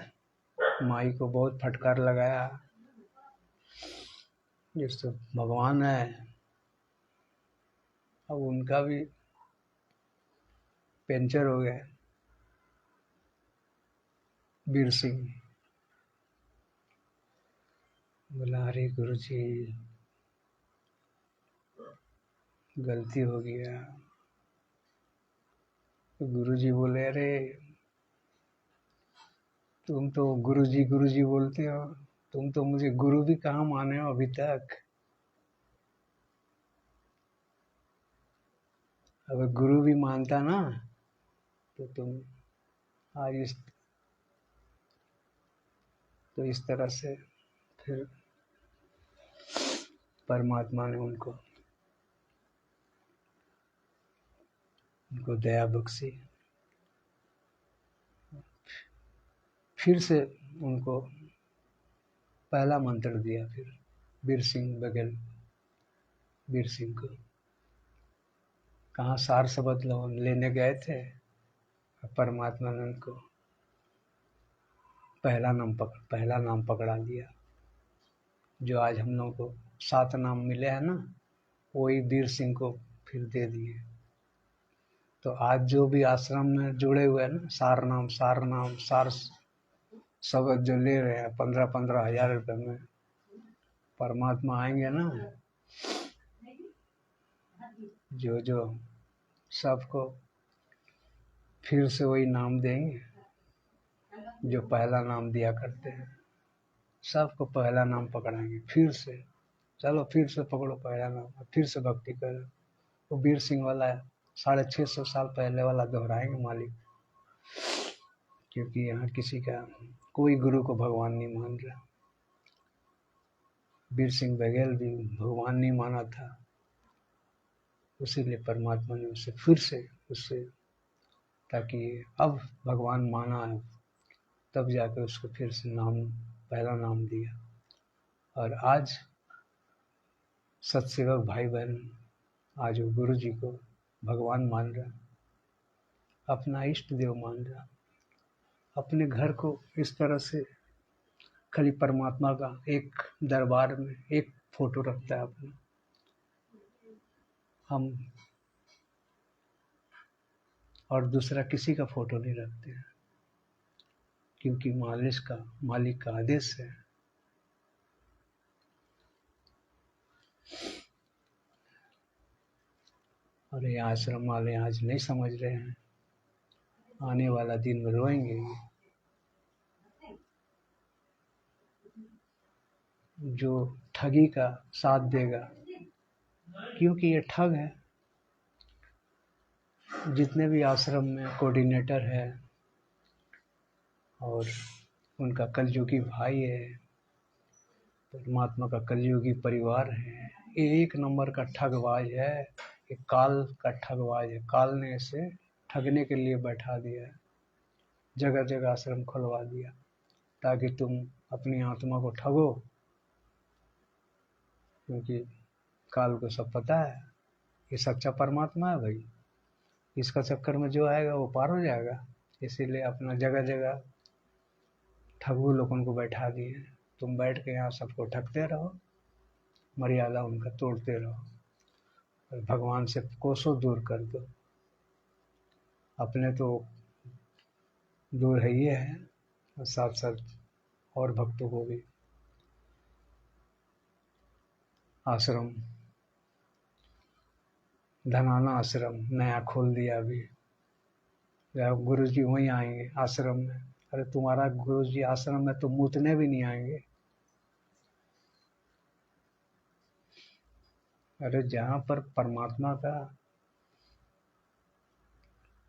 माई को बहुत फटकार लगाया, जिससे भगवान है अब उनका भी पंचर हो गया। वीर सिंह बोला अरे गुरु जी गलती हो गया। तो गुरु जी बोले अरे तुम तो गुरु जी बोलते हो, तुम तो मुझे गुरु भी कहाँ माने हो अभी तक। अगर गुरु भी मानता ना तो तुम आज इस तरह से। फिर परमात्मा ने उनको दया बख्शी। फिर से उनको पहला मंत्र दिया। फिर वीर सिंह को कहाँ सार शब्द लेने गए थे, परमात्मा ने उनको पहला नाम पकड़ा दिया। जो आज हम लोगों को 7 नाम मिले हैं ना, वही वीर सिंह को फिर दे दिए। तो आज जो भी आश्रम में जुड़े हुए हैं ना, सार शब्द जो ले रहे हैं 15-15 हजार रुपये में, परमात्मा आएंगे ना जो सबको फिर से वही नाम देंगे जो पहला नाम दिया करते हैं। सबको पहला नाम पकड़ाएंगे फिर से। चलो फिर से पकड़ो पहला नाम, फिर से भक्ति करो। वो वीर सिंह वाला 650 साल पहले वाला दोहराएंगे मालिक। क्योंकि यहाँ किसी का कोई गुरु को भगवान नहीं मान रहा। वीर सिंह बघेल भी भगवान नहीं माना था, उसीलिए परमात्मा ने उसे फिर से ताकि अब भगवान माना है, तब जाकर उसको फिर से पहला नाम दिया। और आज सत्सेवक भाई बहन आज वो गुरु जी को भगवान मान रहा, अपना इष्ट देव मान रहा। अपने घर को इस तरह से खाली परमात्मा का एक दरबार में एक फोटो रखता है अपना। हम और दूसरा किसी का फोटो नहीं रखते हैं, क्योंकि मालिक का आदेश है। और ये आश्रम वाले आज नहीं समझ रहे हैं, आने वाला दिन में रोएंगे। जो ठगी का साथ देगा, क्योंकि ये ठग है। जितने भी आश्रम में कोऑर्डिनेटर है और उनका कलयुगी भाई है, परमात्मा का कलयुगी परिवार है, ये एक नंबर का ठगबाज है। ये काल का ठगबाज है। काल ने इसे ठगने के लिए बैठा दिया है, जगह जगह आश्रम खुलवा दिया ताकि तुम अपनी आत्मा को ठगो। क्योंकि काल को सब पता है ये सच्चा परमात्मा है भाई, इसका चक्कर में जो आएगा वो पार हो जाएगा। इसीलिए अपना जगह जगह ठगू लोगों को बैठा दिए। तुम बैठ के यहाँ सबको ठगते रहो, मर्यादा उनका तोड़ते रहो और भगवान से कोसों दूर कर दो। अपने तो दूर है ही है और साथ साथ और भक्तों को भी। आश्रम धनाना आश्रम नया खोल दिया अभी, गुरु जी वहीं आएंगे आश्रम में। अरे तुम्हारा गुरु जी आश्रम में तो मूतने भी नहीं आएंगे। अरे जहाँ पर परमात्मा का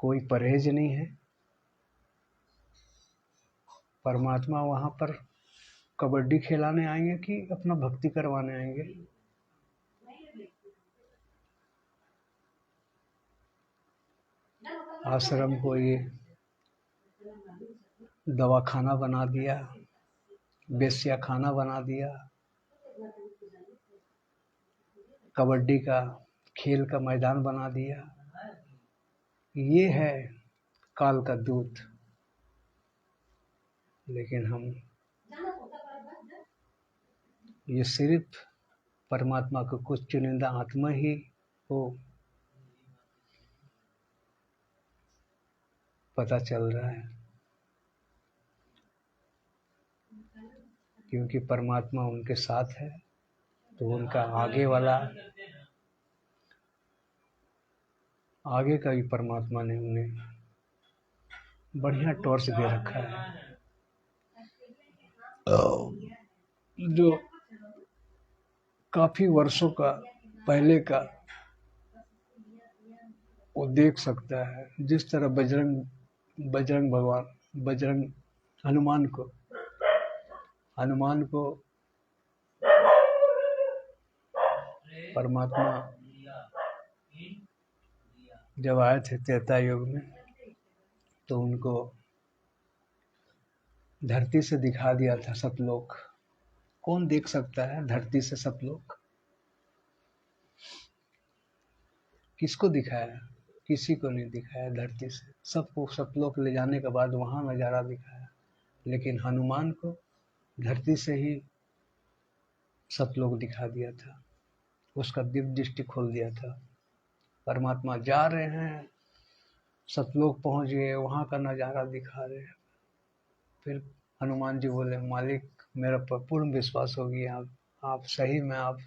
कोई परहेज नहीं है, परमात्मा वहाँ पर कबड्डी खिलाने आएंगे कि अपना भक्ति करवाने आएंगे। आश्रम को ये दवाखाना बना दिया, बेश्या खाना बना दिया, कबड्डी का खेल का मैदान बना दिया। ये है काल का दूत। लेकिन हम ये सिर्फ परमात्मा को कुछ चुनिंदा आत्मा ही को पता चल रहा है, क्योंकि परमात्मा उनके साथ है। तो उनका आगे का भी परमात्मा ने उन्हें बढ़िया टॉर्च दे रखा है, जो काफी वर्षों का पहले का वो देख सकता है। जिस तरह बजरंग भगवान, बजरंग हनुमान को परमात्मा जब आए थे त्रेता युग में, तो उनको धरती से दिखा दिया था सतलोक। कौन देख सकता है धरती से सतलोक? किसको दिखाया? किसी को नहीं दिखाया धरती से। सबको सतलोक ले जाने के बाद वहां नजारा दिखाया, लेकिन हनुमान को धरती से ही सतलोक दिखा दिया था, उसका दिव्य दृष्टि खोल दिया था। परमात्मा जा रहे हैं, सतलोक पहुंच गए, वहां का नजारा दिखा रहे हैं। फिर हनुमान जी बोले, मालिक मेरा पूर्ण विश्वास हो गया, आप सही में आप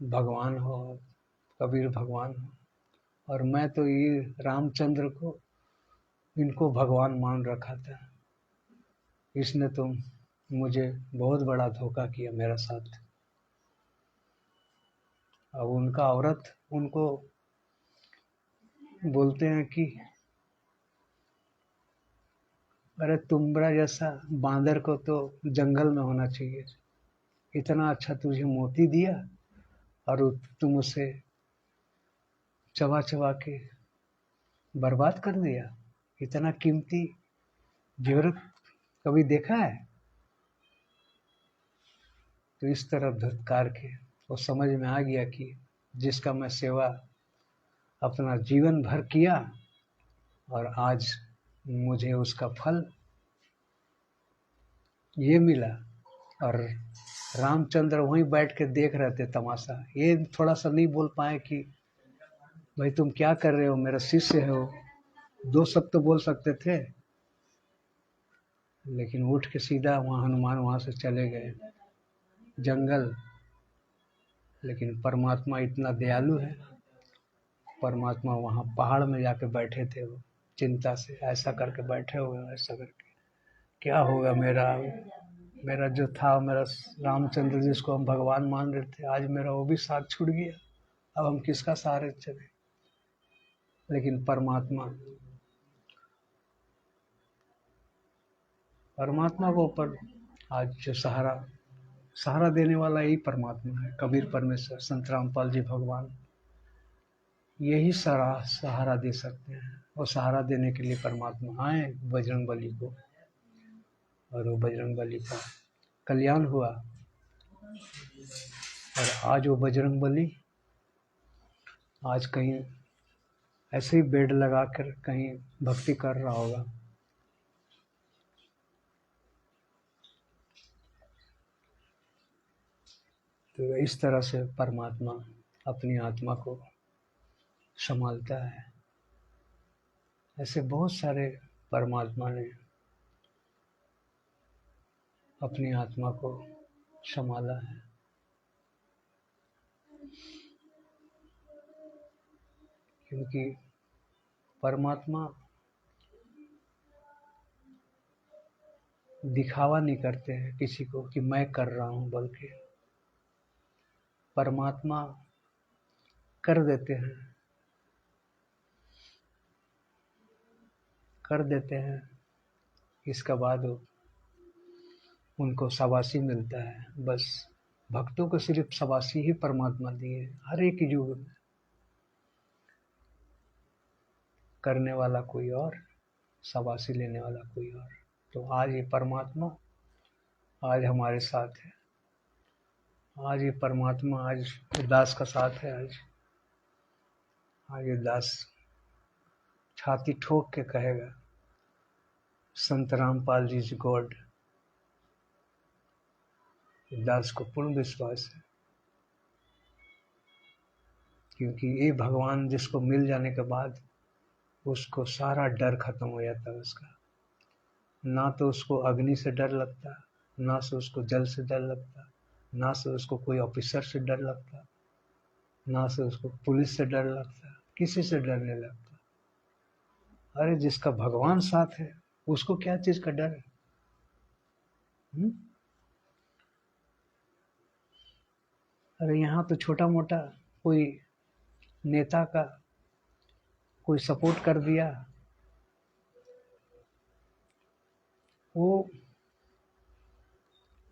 भगवान हो, कबीर भगवान हो, और मैं तो ये रामचंद्र को इनको भगवान मान रखा था। इसने तो मुझे बहुत बड़ा धोखा किया मेरा साथ। अब उनका औरत उनको बोलते हैं कि अरे तुम्हारा जैसा बांदर को तो जंगल में होना चाहिए, इतना अच्छा तुझे मोती दिया और तुम उसे चबा चबा के बर्बाद कर दिया। इतना कीमती जेवर कभी देखा है? तो इस तरह धुतकार के वो समझ में आ गया कि जिसका मैं सेवा अपना जीवन भर किया और आज मुझे उसका फल ये मिला। और रामचंद्र वहीं बैठ के देख रहे थे तमाशा। ये थोड़ा सा नहीं बोल पाए कि भाई तुम क्या कर रहे हो, मेरा शिष्य है वो। दो शब्द तो बोल सकते थे, लेकिन उठ के सीधा वहाँ हनुमान वहाँ से चले गए जंगल। लेकिन परमात्मा इतना दयालु है, परमात्मा वहाँ पहाड़ में जाके बैठे थे। वो चिंता से ऐसा करके बैठे हुए, ऐसा करके क्या होगा मेरा जो था, मेरा रामचंद्र जिसको हम भगवान मान रहे थे, आज मेरा वो भी साथ छूट गया। अब हम किसका सहारे चले? लेकिन परमात्मा को ऊपर आज जो सहारा देने वाला यही परमात्मा है। कबीर परमेश्वर, संत रामपाल जी भगवान यही सहारा दे सकते हैं। और सहारा देने के लिए परमात्मा आए बजरंग बली को, और वो बजरंग बली का कल्याण हुआ। और आज वो बजरंग बली आज कहीं ऐसे ही बेड लगाकर कहीं भक्ति कर रहा होगा। तो इस तरह से परमात्मा अपनी आत्मा को संभालता है। ऐसे बहुत सारे परमात्मा ने अपनी आत्मा को संभाला है। क्योंकि परमात्मा दिखावा नहीं करते हैं किसी को कि मैं कर रहा हूं, बल्कि परमात्मा कर देते हैं। इसका बाद उनको शाबाशी मिलता है। बस भक्तों को सिर्फ शाबाशी ही परमात्मा दिए हर एक युग में। करने वाला कोई और, शाबाशी लेने वाला कोई और। तो आज ये परमात्मा आज हमारे साथ है, आज ये परमात्मा आज दास का साथ है। आज ये दास छाती ठोक के कहेगा संत रामपाल जी इज गॉड। दास को पूर्ण विश्वास है, क्योंकि ये भगवान जिसको मिल जाने के बाद उसको सारा डर खत्म हो जाता है उसका। ना तो उसको अग्नि से डर लगता, ना से उसको जल से डर लगता, ना से उसको कोई ऑफिसर से डर लगता, ना से उसको पुलिस से डर लगता, किसी से डर नहीं लगता। अरे जिसका भगवान साथ है उसको क्या चीज का डर है? अरे यहाँ तो छोटा मोटा कोई नेता का कोई सपोर्ट कर दिया, वो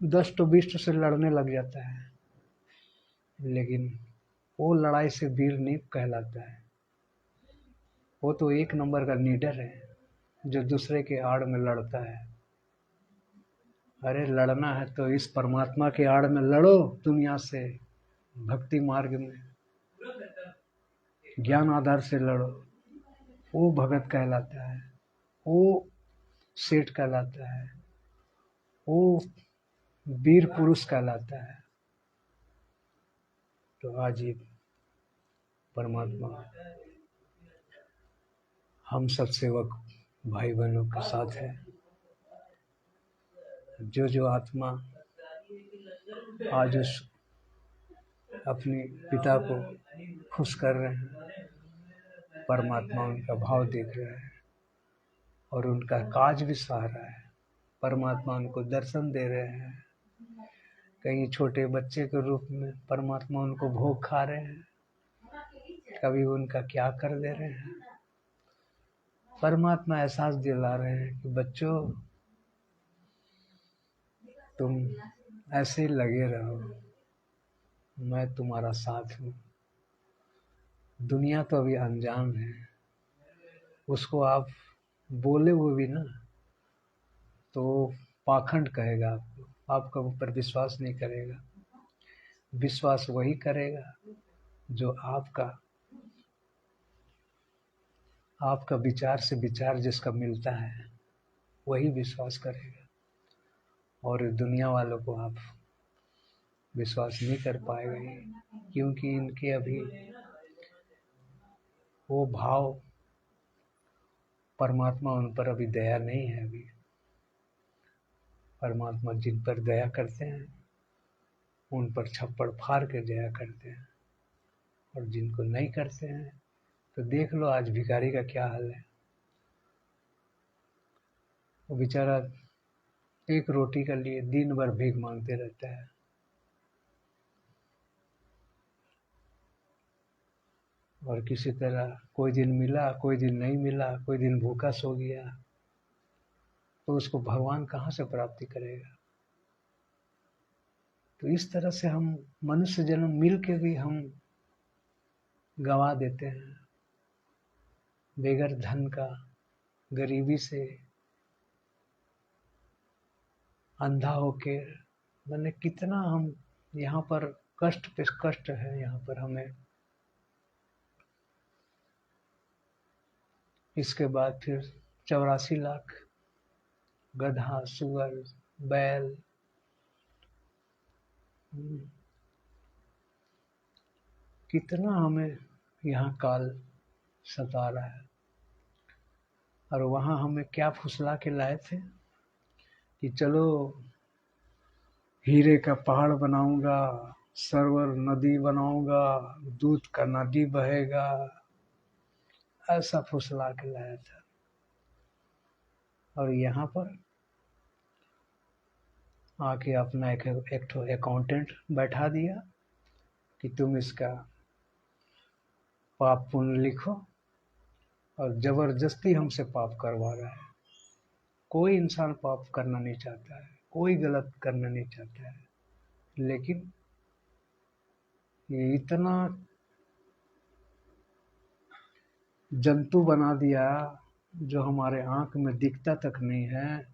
10 तो 20 से लड़ने लग जाता है, लेकिन वो लड़ाई से वीर नहीं कहलाता है। वो तो एक नंबर का लीडर है जो दूसरे के आड़ में लड़ता है। अरे लड़ना है तो इस परमात्मा के आड़ में लड़ो, दुनिया से भक्ति मार्ग में ज्ञान आधार से लड़ो। वो भगत कहलाता है, वो सेठ कहलाता है, वो वीर पुरुष कहलाता है। तो आज ये परमात्मा हम सब सेवक भाई बहनों के साथ है। जो आत्मा आज उस अपने पिता को खुश कर रहे हैं, परमात्मा उनका भाव देख रहा है और उनका काज भी सह रहा है। परमात्मा उनको दर्शन दे रहे हैं, कहीं छोटे बच्चे के रूप में परमात्मा उनको भोग खा रहे हैं, कभी उनका क्या कर दे रहे हैं। परमात्मा एहसास दिला रहे हैं कि बच्चों तुम ऐसे ही लगे रहो, मैं तुम्हारा साथ हूँ। दुनिया तो अभी अनजान है, उसको आप बोले वो भी ना तो पाखंड कहेगा, आपका ऊपर विश्वास नहीं करेगा। विश्वास वही करेगा जो आपका विचार से विचार जिसका मिलता है वही विश्वास करेगा। और दुनिया वालों को आप विश्वास नहीं कर पाएंगे, क्योंकि इनके अभी वो भाव परमात्मा उन पर अभी दया नहीं है। अभी परमात्मा जिन पर दया करते हैं उन पर छप्पड़ फाड़ के दया करते हैं, और जिनको नहीं करते हैं तो देख लो आज भिखारी का क्या हाल है। वो बेचारा एक रोटी के लिए दिन भर भीख मांगते रहता है। और किसी तरह कोई दिन मिला, कोई दिन नहीं मिला, कोई दिन भूखा सो गया, तो उसको भगवान कहाँ से प्राप्ति करेगा। तो इस तरह से हम मनुष्य जन्म मिल के भी हम गंवा देते हैं, बेगर धन का, गरीबी से अंधा होके। मैंने कितना हम यहाँ पर कष्ट पे कष्ट है यहाँ पर हमें। इसके बाद फिर 84 लाख गधा, सुअर, बैल, कितना हमें यहाँ काल सता रहा है। और वहाँ हमें क्या फुसला के लाए थे कि चलो हीरे का पहाड़ बनाऊंगा, सरवर नदी बनाऊंगा, दूध का नदी बहेगा, ऐसा फुसला के लाया था। और यहाँ पर आके अपना एक अकाउंटेंट बैठा दिया कि तुम इसका पाप पुण्य लिखो, और जबरदस्ती हमसे पाप करवा रहा है। कोई इंसान पाप करना नहीं चाहता है, कोई गलत करना नहीं चाहता है, लेकिन ये इतना जंतु बना दिया जो हमारे आँख में दिखता तक नहीं है,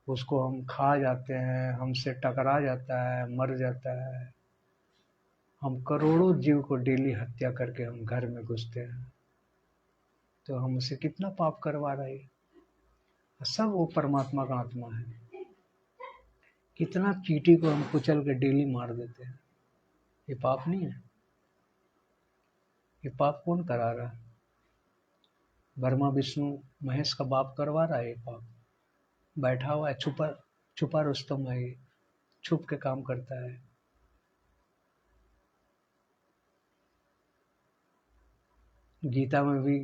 उसको हम खा जाते हैं, हमसे टकरा जाता है, मर जाता है। हम करोड़ों जीव को डेली हत्या करके हम घर में घुसते हैं, तो हम उसे कितना पाप करवा रहे हैं। सब वो परमात्मा का आत्मा है। कितना चींटी को हम कुचल के डेली मार देते हैं, ये पाप नहीं है? ये पाप कौन करा रहा है? ब्रह्मा विष्णु महेश का बाप करवा रहा है ये पाप। बैठा हुआ है, छुपा छुपा रुस्तम है, ये छुप के काम करता है। गीता में भी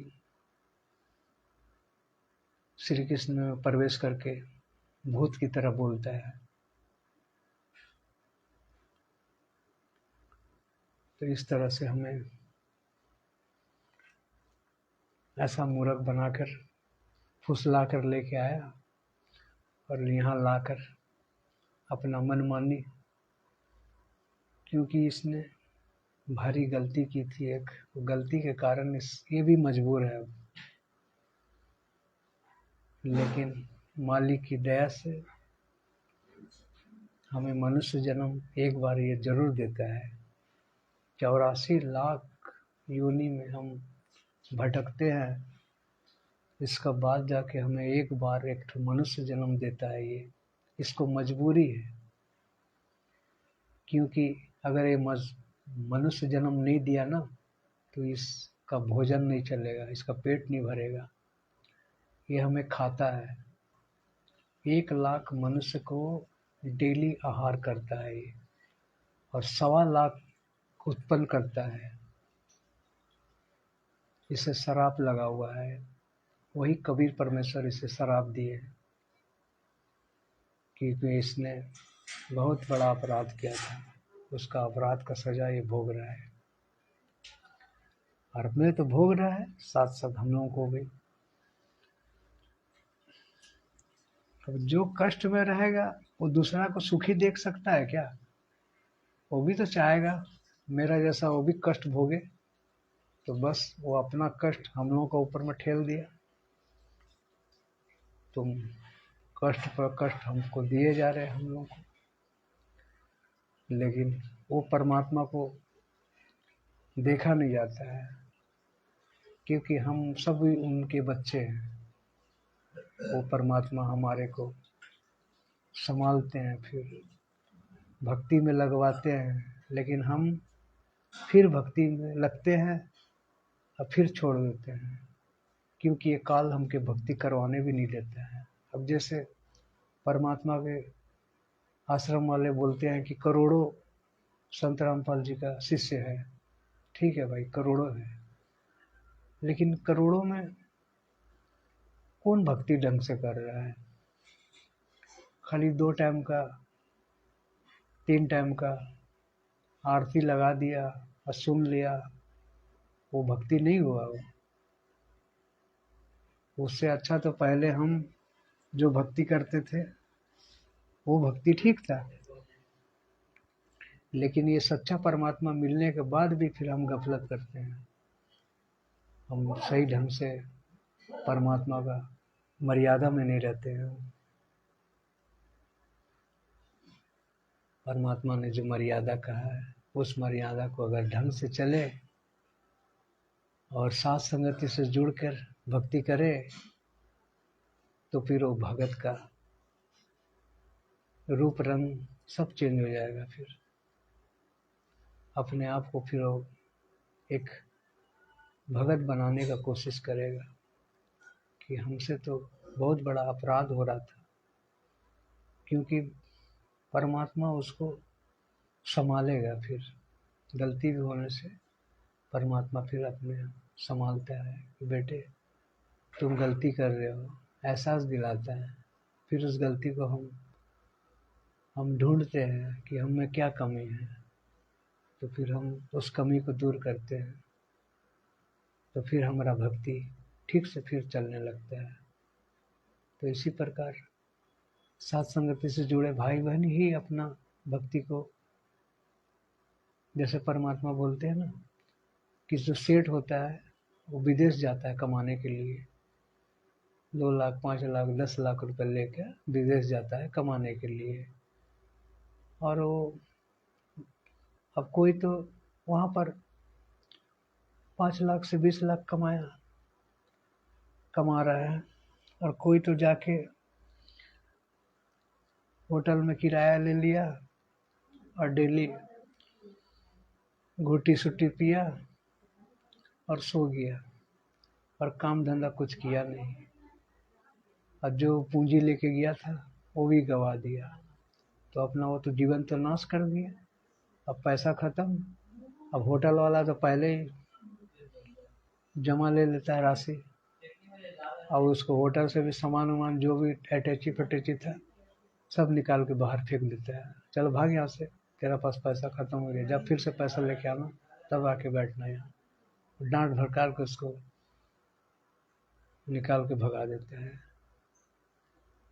श्री कृष्ण में प्रवेश करके भूत की तरह बोलता है। तो इस तरह से हमें ऐसा मूर्ख बनाकर फुसला कर लेके आया और यहाँ लाकर अपना मनमानी, क्योंकि इसने भारी गलती की थी एक, गलती के कारण ये भी मजबूर है। लेकिन मालिक की दया से हमें मनुष्य जन्म एक बार ये जरूर देता है। 84 लाख योनि में हम भटकते हैं, इसका बाद जाके हमें एक बार एक मनुष्य जन्म देता है। ये इसको मजबूरी है, क्योंकि अगर ये मनुष्य जन्म नहीं दिया ना, तो इसका भोजन नहीं चलेगा, इसका पेट नहीं भरेगा। ये हमें खाता है। 1 लाख मनुष्य को डेली आहार करता है ये, और 1.25 लाख उत्पन्न करता है। इसे शराप लगा हुआ है। वही कबीर परमेश्वर इसे शराप दिए, क्योंकि इसने बहुत बड़ा अपराध किया था। उसका अपराध का सजा ये भोग रहा है, और अपने तो भोग रहा है, साथ साथ हम लोगों को भी। अब जो कष्ट में रहेगा वो दूसरा को सुखी देख सकता है क्या? वो भी तो चाहेगा मेरा जैसा वो भी कष्ट भोगे। तो बस वो अपना कष्ट हम लोगों के ऊपर में ठेल दिया। तुम कष्ट पर कष्ट हमको दिए जा रहे हैं हम लोग को। लेकिन वो परमात्मा को देखा नहीं जाता है, क्योंकि हम सब उनके बच्चे हैं। वो परमात्मा हमारे को संभालते हैं, फिर भक्ति में लगवाते हैं, लेकिन हम फिर भक्ति में लगते हैं और फिर छोड़ देते हैं, क्योंकि ये काल हमके भक्ति करवाने भी नहीं देता है। अब जैसे परमात्मा के आश्रम वाले बोलते हैं कि करोड़ों संत रामपाल जी का शिष्य है। ठीक है भाई, करोड़ों है, लेकिन करोड़ों में कौन भक्ति ढंग से कर रहा है? खाली 2 टाइम का 3 टाइम का आरती लगा दिया और सुन लिया, वो भक्ति नहीं हुआ। उससे अच्छा तो पहले हम जो भक्ति करते थे वो भक्ति ठीक था। लेकिन ये सच्चा परमात्मा मिलने के बाद भी फिर हम गफलत करते हैं। हम सही ढंग से परमात्मा का मर्यादा में नहीं रहते हैं। परमात्मा ने जो मर्यादा कहा है, उस मर्यादा को अगर ढंग से चले और साथ संगति से जुड़कर भक्ति करे, तो फिर वो भगत का रूप रंग सब चेंज हो जाएगा। फिर अपने आप को फिर वो एक भगत बनाने का कोशिश करेगा कि हमसे तो बहुत बड़ा अपराध हो रहा था, क्योंकि परमात्मा उसको संभालेगा। फिर गलती भी होने से परमात्मा फिर अपने संभालता है कि बेटे तुम गलती कर रहे हो, एहसास दिलाता है। फिर उस गलती को हम ढूंढते हैं कि हम में क्या कमी है, तो फिर हम उस कमी को दूर करते हैं, तो फिर हमारा भक्ति ठीक से फिर चलने लगता है। तो इसी प्रकार साथ संगति से जुड़े भाई बहन ही अपना भक्ति को, जैसे परमात्मा बोलते हैं ना कि जो सेठ होता है वो विदेश जाता है कमाने के लिए, 2 लाख 5 लाख 10 लाख रुपए लेकर विदेश जाता है कमाने के लिए। और वो अब कोई तो वहाँ पर 5 लाख से 20 लाख कमा रहा है, और कोई तो जाके होटल में किराया ले लिया और डेली घुट्टी सुट्टी पिया और सो गया, और काम धंधा कुछ किया नहीं। और जो पूंजी लेके गया था वो भी गवा दिया। तो अपना वो तो जीवन तो नाश कर दिया। अब पैसा खत्म। अब होटल वाला तो पहले ही जमा ले लेता है राशि। अब उसको होटल से भी सामान वामान जो भी अटैची फटैची था सब निकाल के बाहर फेंक देता है। चलो भाग यहाँ से, तेरा पास पैसा खत्म हो गया, जब फिर से पैसा लेके आना तब आके बैठना यहाँ। डांट भड़काल के उसको निकाल के भगा देते हैं।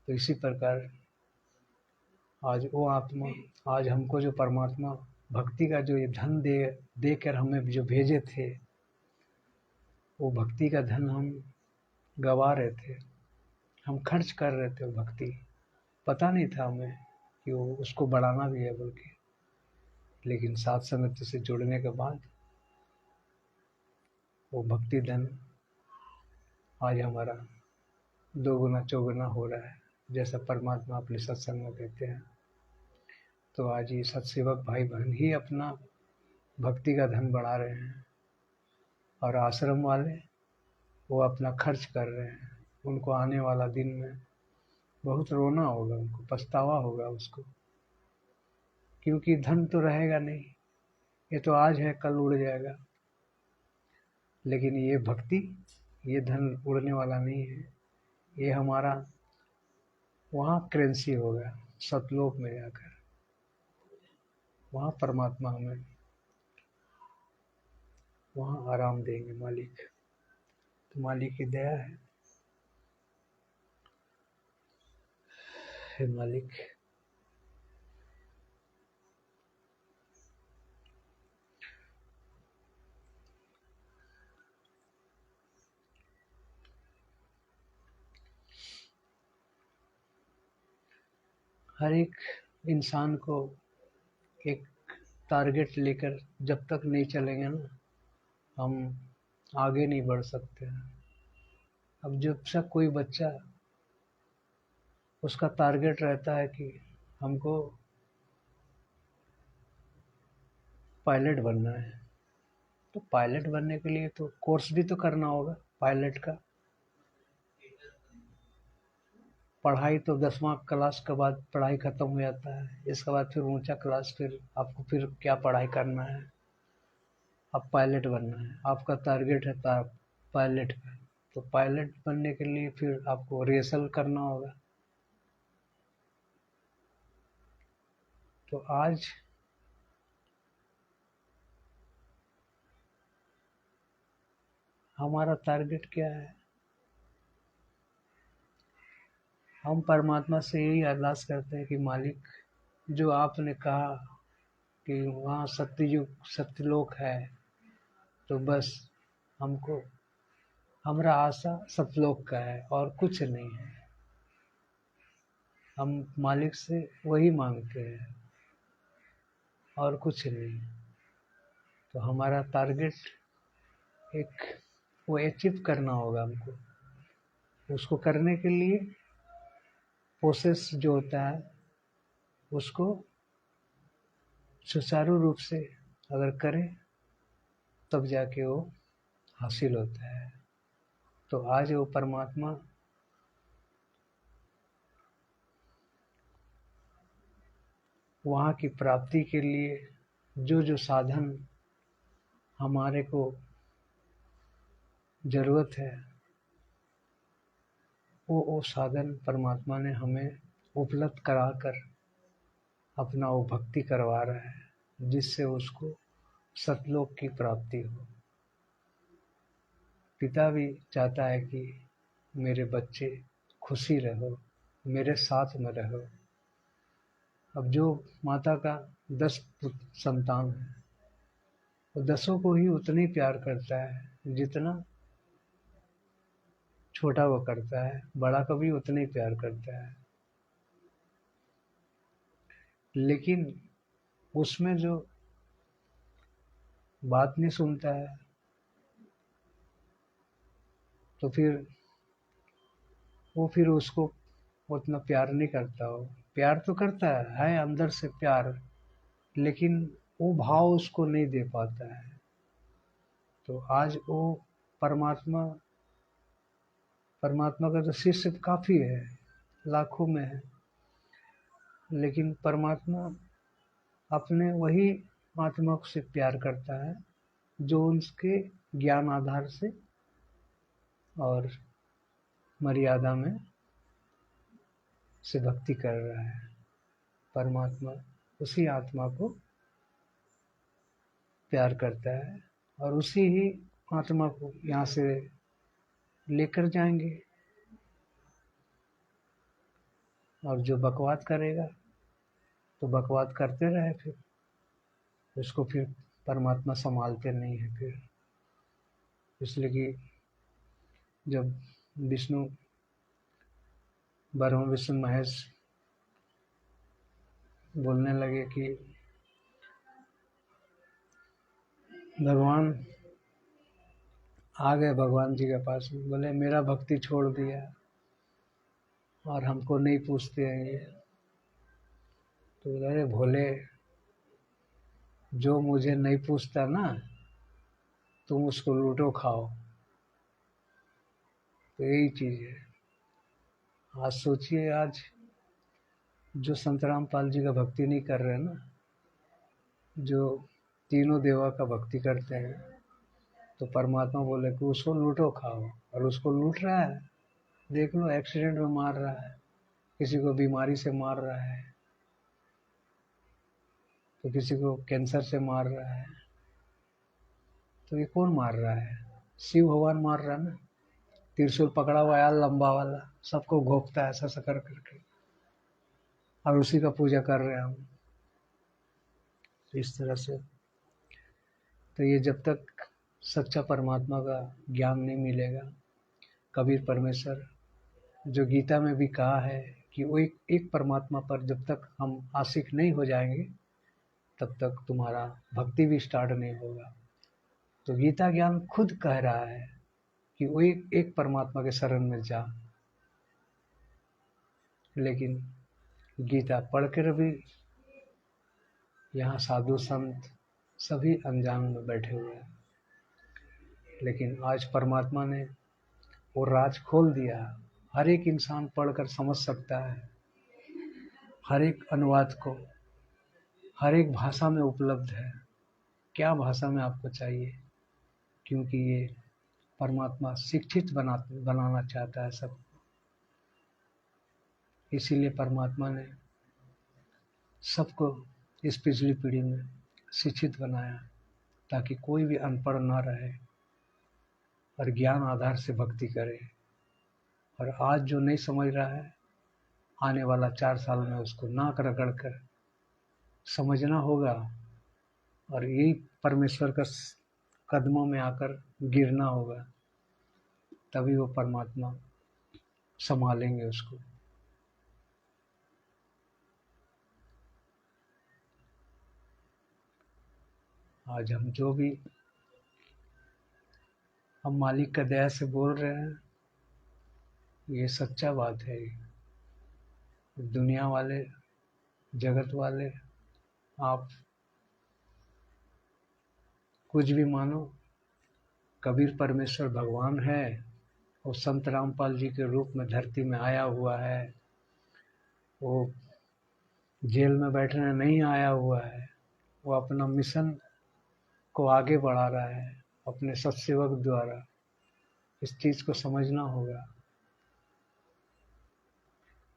तो इसी प्रकार आज वो आत्मा, आज हमको जो परमात्मा भक्ति का जो ये धन देकर हमें जो भेजे थे, वो भक्ति का धन हम गवा रहे थे, हम खर्च कर रहे थे। वो भक्ति पता नहीं था हमें कि वो उसको बढ़ाना भी है बोल के। लेकिन साथ समिति से जुड़ने के बाद वो भक्ति धन आज हमारा 2 गुना 4 गुना हो रहा है, जैसा परमात्मा अपने सत्संग में कहते हैं। तो आज ये सत्सेवक भाई बहन ही अपना भक्ति का धन बढ़ा रहे हैं, और आश्रम वाले वो अपना खर्च कर रहे हैं। उनको आने वाला दिन में बहुत रोना होगा, उनको पछतावा होगा उसको, क्योंकि धन तो रहेगा नहीं, ये तो आज है कल उड़ जाएगा। लेकिन ये भक्ति, ये धन उड़ने वाला नहीं है। ये हमारा वहाँ करेंसी होगा सतलोक में जाकर, वहाँ परमात्मा हमें वहाँ आराम देंगे मालिक। तो मालिक की दया है। हे मालिक, हर एक इंसान को एक टारगेट लेकर जब तक नहीं चलेंगे ना, हम आगे नहीं बढ़ सकते हैं। अब जब तक कोई बच्चा, उसका टारगेट रहता है कि हमको पायलट बनना है, तो पायलट बनने के लिए तो कोर्स भी तो करना होगा पायलट का। पढ़ाई तो 10वां क्लास के बाद पढ़ाई खत्म हो जाता है, इसके बाद फिर ऊंचा क्लास, फिर आपको फिर क्या पढ़ाई करना है, अब पायलट बनना है, आपका टारगेट है पायलट का। तो पायलट बनने के लिए फिर आपको रिहर्सल करना होगा। तो आज हमारा टारगेट क्या है? हम परमात्मा से यही अरदास करते हैं कि मालिक, जो आपने कहा कि वहाँ सत्ययुग सत्यलोक है, तो बस हमको, हमारा आशा सतलोक का है और कुछ नहीं है। हम मालिक से वही मांगते हैं और कुछ नहीं। तो हमारा टारगेट एक वो अचीव करना होगा हमको। उसको करने के लिए प्रोसेस जो होता है उसको सुचारू रूप से अगर करें तब जाके वो हासिल होता है। तो आज वो परमात्मा वहाँ की प्राप्ति के लिए जो जो साधन हमारे को जरूरत है, वो साधन परमात्मा ने हमें उपलब्ध कराकर अपना वो भक्ति करवा रहा है, जिससे उसको सतलोक की प्राप्ति हो। पिता भी चाहता है कि मेरे बच्चे खुशी रहो, मेरे साथ में रहो। अब जो माता का 10 संतान है, वो 10 को ही उतना ही प्यार करता है जितना छोटा वो करता है, बड़ा का भी उतना ही प्यार करता है। लेकिन उसमें जो बात नहीं सुनता है तो फिर उसको उतना प्यार नहीं करता। हो प्यार तो करता है अंदर से प्यार, लेकिन वो भाव उसको नहीं दे पाता है। तो आज वो परमात्मा परमात्मा का तो शिष्य काफी है, लाखों में है, लेकिन परमात्मा अपने वही आत्मा से प्यार करता है जो उसके ज्ञान आधार से और मर्यादा में से भक्ति कर रहा है। परमात्मा उसी आत्मा को प्यार करता है और उसी ही आत्मा को यहाँ से लेकर जाएंगे। और जो बकवाद करेगा तो बकवाद करते रहे, फिर उसको फिर परमात्मा संभालते नहीं है। फिर इसलिए कि जब विष्णु ब्रह्मा विष्णु महेश बोलने लगे कि भगवान आ गए भगवान जी के पास, बोले मेरा भक्ति छोड़ दिया और हमको नहीं पूछते हैं ये। तो बोले अरे भोले, जो मुझे नहीं पूछता ना तुम उसको लूटो खाओ। तो यही चीज है। आज सोचिए, आज जो संत रामपाल जी का भक्ति नहीं कर रहे हैं ना, जो तीनों देवा का भक्ति करते हैं, तो परमात्मा बोले कि उसको लूटो खाओ, और उसको लूट रहा है। देख लो, एक्सीडेंट में मार रहा है, किसी को बीमारी से मार रहा है, तो किसी को कैंसर से मार रहा है। तो ये कौन मार रहा है? शिव भगवान मार रहा है ना। त्रिशूल पकड़ा हुआ है लंबा वाला, सबको घोपता है ऐसा कर करके, और उसी का पूजा कर रहे हैं हम इस तरह से। तो ये जब तक सच्चा परमात्मा का ज्ञान नहीं मिलेगा, कबीर परमेश्वर जो गीता में भी कहा है कि वो एक परमात्मा पर जब तक हम आशिक नहीं हो जाएंगे तब तक तुम्हारा भक्ति भी स्टार्ट नहीं होगा। तो गीता ज्ञान खुद कह रहा है कि वो एक परमात्मा के शरण में जा। लेकिन गीता पढ़ कर भी यहाँ साधु संत सभी अनजान में बैठे हुए हैं। लेकिन आज परमात्मा ने वो राज खोल दिया, हर एक इंसान पढ़कर समझ सकता है, हर एक अनुवाद को हर एक भाषा में उपलब्ध है। क्या भाषा में आपको चाहिए, क्योंकि ये परमात्मा शिक्षित बनाना चाहता है सबको। इसीलिए परमात्मा ने सबको इस पिछली पीढ़ी में शिक्षित बनाया, ताकि कोई भी अनपढ़ ना रहे और ज्ञान आधार से भक्ति करे। और आज जो नहीं समझ रहा है, आने वाला 4 साल में उसको नाक रगड़ कर समझना होगा, और यही परमेश्वर का कदमों में आकर गिरना होगा, तभी वो परमात्मा संभालेंगे उसको। आज हम जो भी हम मालिक का दया से बोल रहे हैं, ये सच्चा बात है। दुनिया वाले, जगत वाले, आप कुछ भी मानो, कबीर परमेश्वर भगवान है। वो संत रामपाल जी के रूप में धरती में आया हुआ है। वो जेल में बैठने नहीं आया हुआ है, वो अपना मिशन को आगे बढ़ा रहा है अपने सत्सेवक द्वारा। इस चीज को समझना होगा।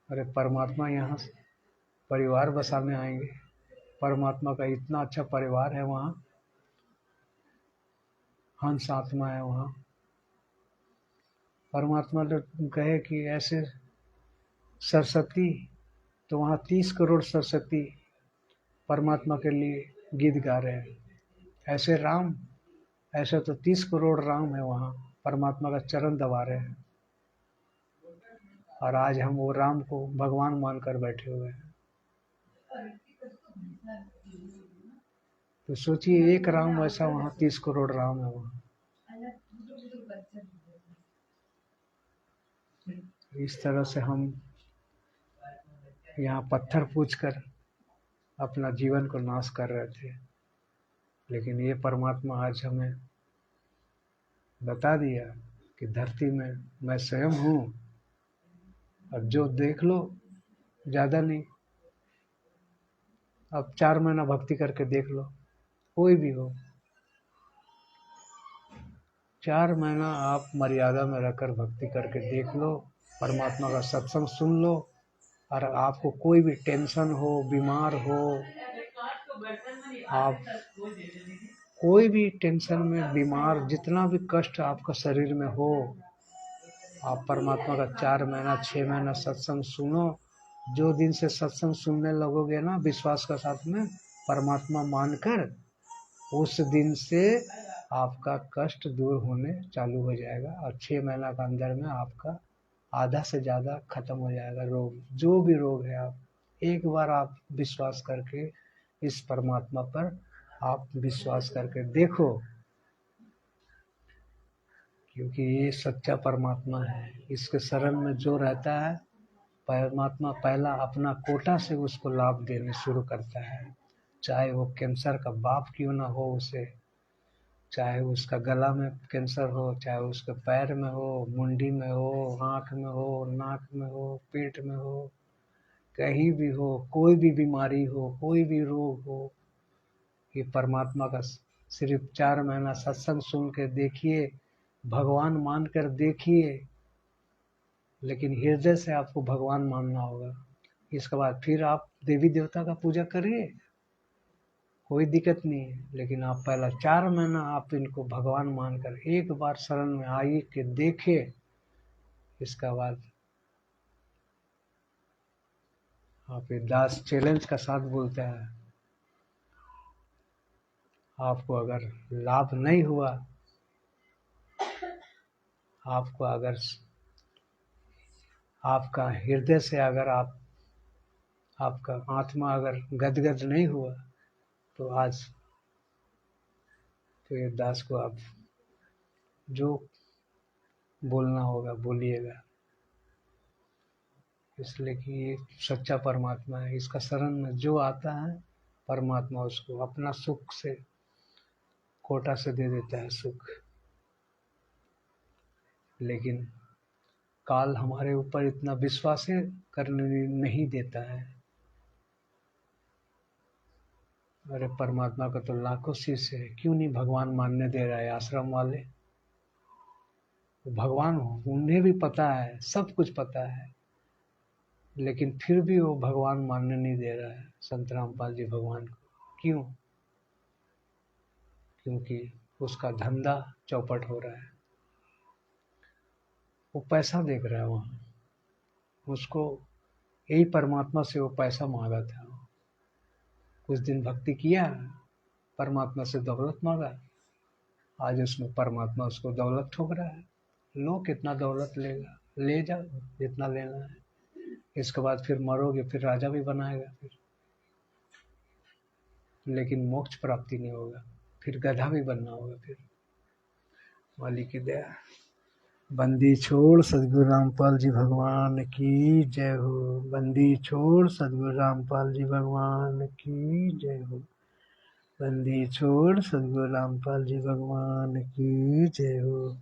अरे परमात्मा यहाँ परिवार बसाने आएंगे, परमात्मा का इतना अच्छा परिवार है वहाँ, हंस आत्मा है वहाँ। परमात्मा तो कहे कि ऐसे सरस्वती, तो वहाँ 30 करोड़ सरस्वती परमात्मा के लिए गीत गा रहे हैं। ऐसे राम, ऐसे तो 30 करोड़ राम है वहाँ, परमात्मा का चरण दबा रहे हैं। और आज हम वो राम को भगवान मानकर बैठे हुए हैं। तो सोचिए, एक राम वैसा वहाँ 30 करोड़ राम है वहाँ। इस तरह से हम यहाँ पत्थर पूछ कर अपना जीवन को नाश कर रहे थे, लेकिन ये परमात्मा आज हमें बता दिया कि धरती में मैं स्वयं हूँ, और जो देख लो, ज़्यादा नहीं, अब 4 महीना भक्ति करके देख लो, कोई भी हो, 4 महीना आप मर्यादा में रहकर भक्ति करके देख लो, परमात्मा का सत्संग सुन लो, और आपको कोई भी टेंशन हो, बीमार हो, आप कोई भी टेंशन में बीमार, जितना भी कष्ट आपका शरीर में हो, आप परमात्मा का 4 महीना 6 महीना सत्संग सुनो। जो दिन से सत्संग सुनने लगोगे ना विश्वास के साथ में, परमात्मा मानकर, उस दिन से आपका कष्ट दूर होने चालू हो जाएगा, और 6 महीना के अंदर में आपका आधा से ज़्यादा खत्म हो जाएगा रोग, जो भी रोग है। आप एक बार आप विश्वास करके इस परमात्मा पर आप विश्वास करके देखो, क्योंकि ये सच्चा परमात्मा है। इसके शरण में जो रहता है, परमात्मा पहला अपना कोटा से उसको लाभ देने शुरू करता है, चाहे वो कैंसर का बाप क्यों ना हो उसे, चाहे उसका गला में कैंसर हो, चाहे उसके पैर में हो, मुंडी में हो, आँख में हो, नाक में हो, पेट में हो, कहीं भी हो, कोई भी बीमारी हो, कोई भी रोग हो, ये परमात्मा का सिर्फ 4 महीना सत्संग सुन के देखिए, भगवान मान कर देखिए, लेकिन हृदय से आपको भगवान मानना होगा। इसके बाद फिर आप देवी देवता का पूजा करिए, कोई दिक्कत नहीं है, लेकिन आप पहला 4 महीना आप इनको भगवान मानकर एक बार शरण में आइए के देखे। इसका बाद आप ये दास चैलेंज का साथ बोलता है, आपको अगर लाभ नहीं हुआ, आपको अगर आपका हृदय से अगर आपका आत्मा अगर गदगद नहीं हुआ, तो आज तो ये दास को आप जो बोलना होगा बोलिएगा, इसलिए कि ये सच्चा परमात्मा है। इसका शरण में जो आता है, परमात्मा उसको अपना सुख से कोटा से दे देता है सुख। लेकिन काल हमारे ऊपर इतना विश्वास करने नहीं देता है। अरे परमात्मा का तो लाखों शिष्य है, क्यों नहीं भगवान मानने दे रहा है आश्रम वाले? भगवान उन्हें भी पता है, सब कुछ पता है, लेकिन फिर भी वो भगवान मानने नहीं दे रहा है संत रामपाल जी भगवान को। क्यों? क्योंकि उसका धंधा चौपट हो रहा है, वो पैसा देख रहा है वहाँ, उसको यही परमात्मा से वो पैसा मांगा था। कुछ दिन भक्ति किया, परमात्मा से दौलत मांगा, आज उसमें परमात्मा उसको दौलत ठोक रहा है। लो, कितना दौलत लेगा, ले जाओ जितना लेना है, इसके बाद फिर मरोगे, फिर राजा भी बनाएगा फिर, लेकिन मोक्ष प्राप्ति नहीं होगा, फिर गधा भी बनना होगा फिर। मालिक की दया। बंदी छोड़ सदगुरु रामपाल जी भगवान की जय हो। बंदी छोड़ सदगुरु रामपाल जी भगवान की जय हो। बंदी छोड़ सदगुरु रामपाल जी भगवान की जय हो।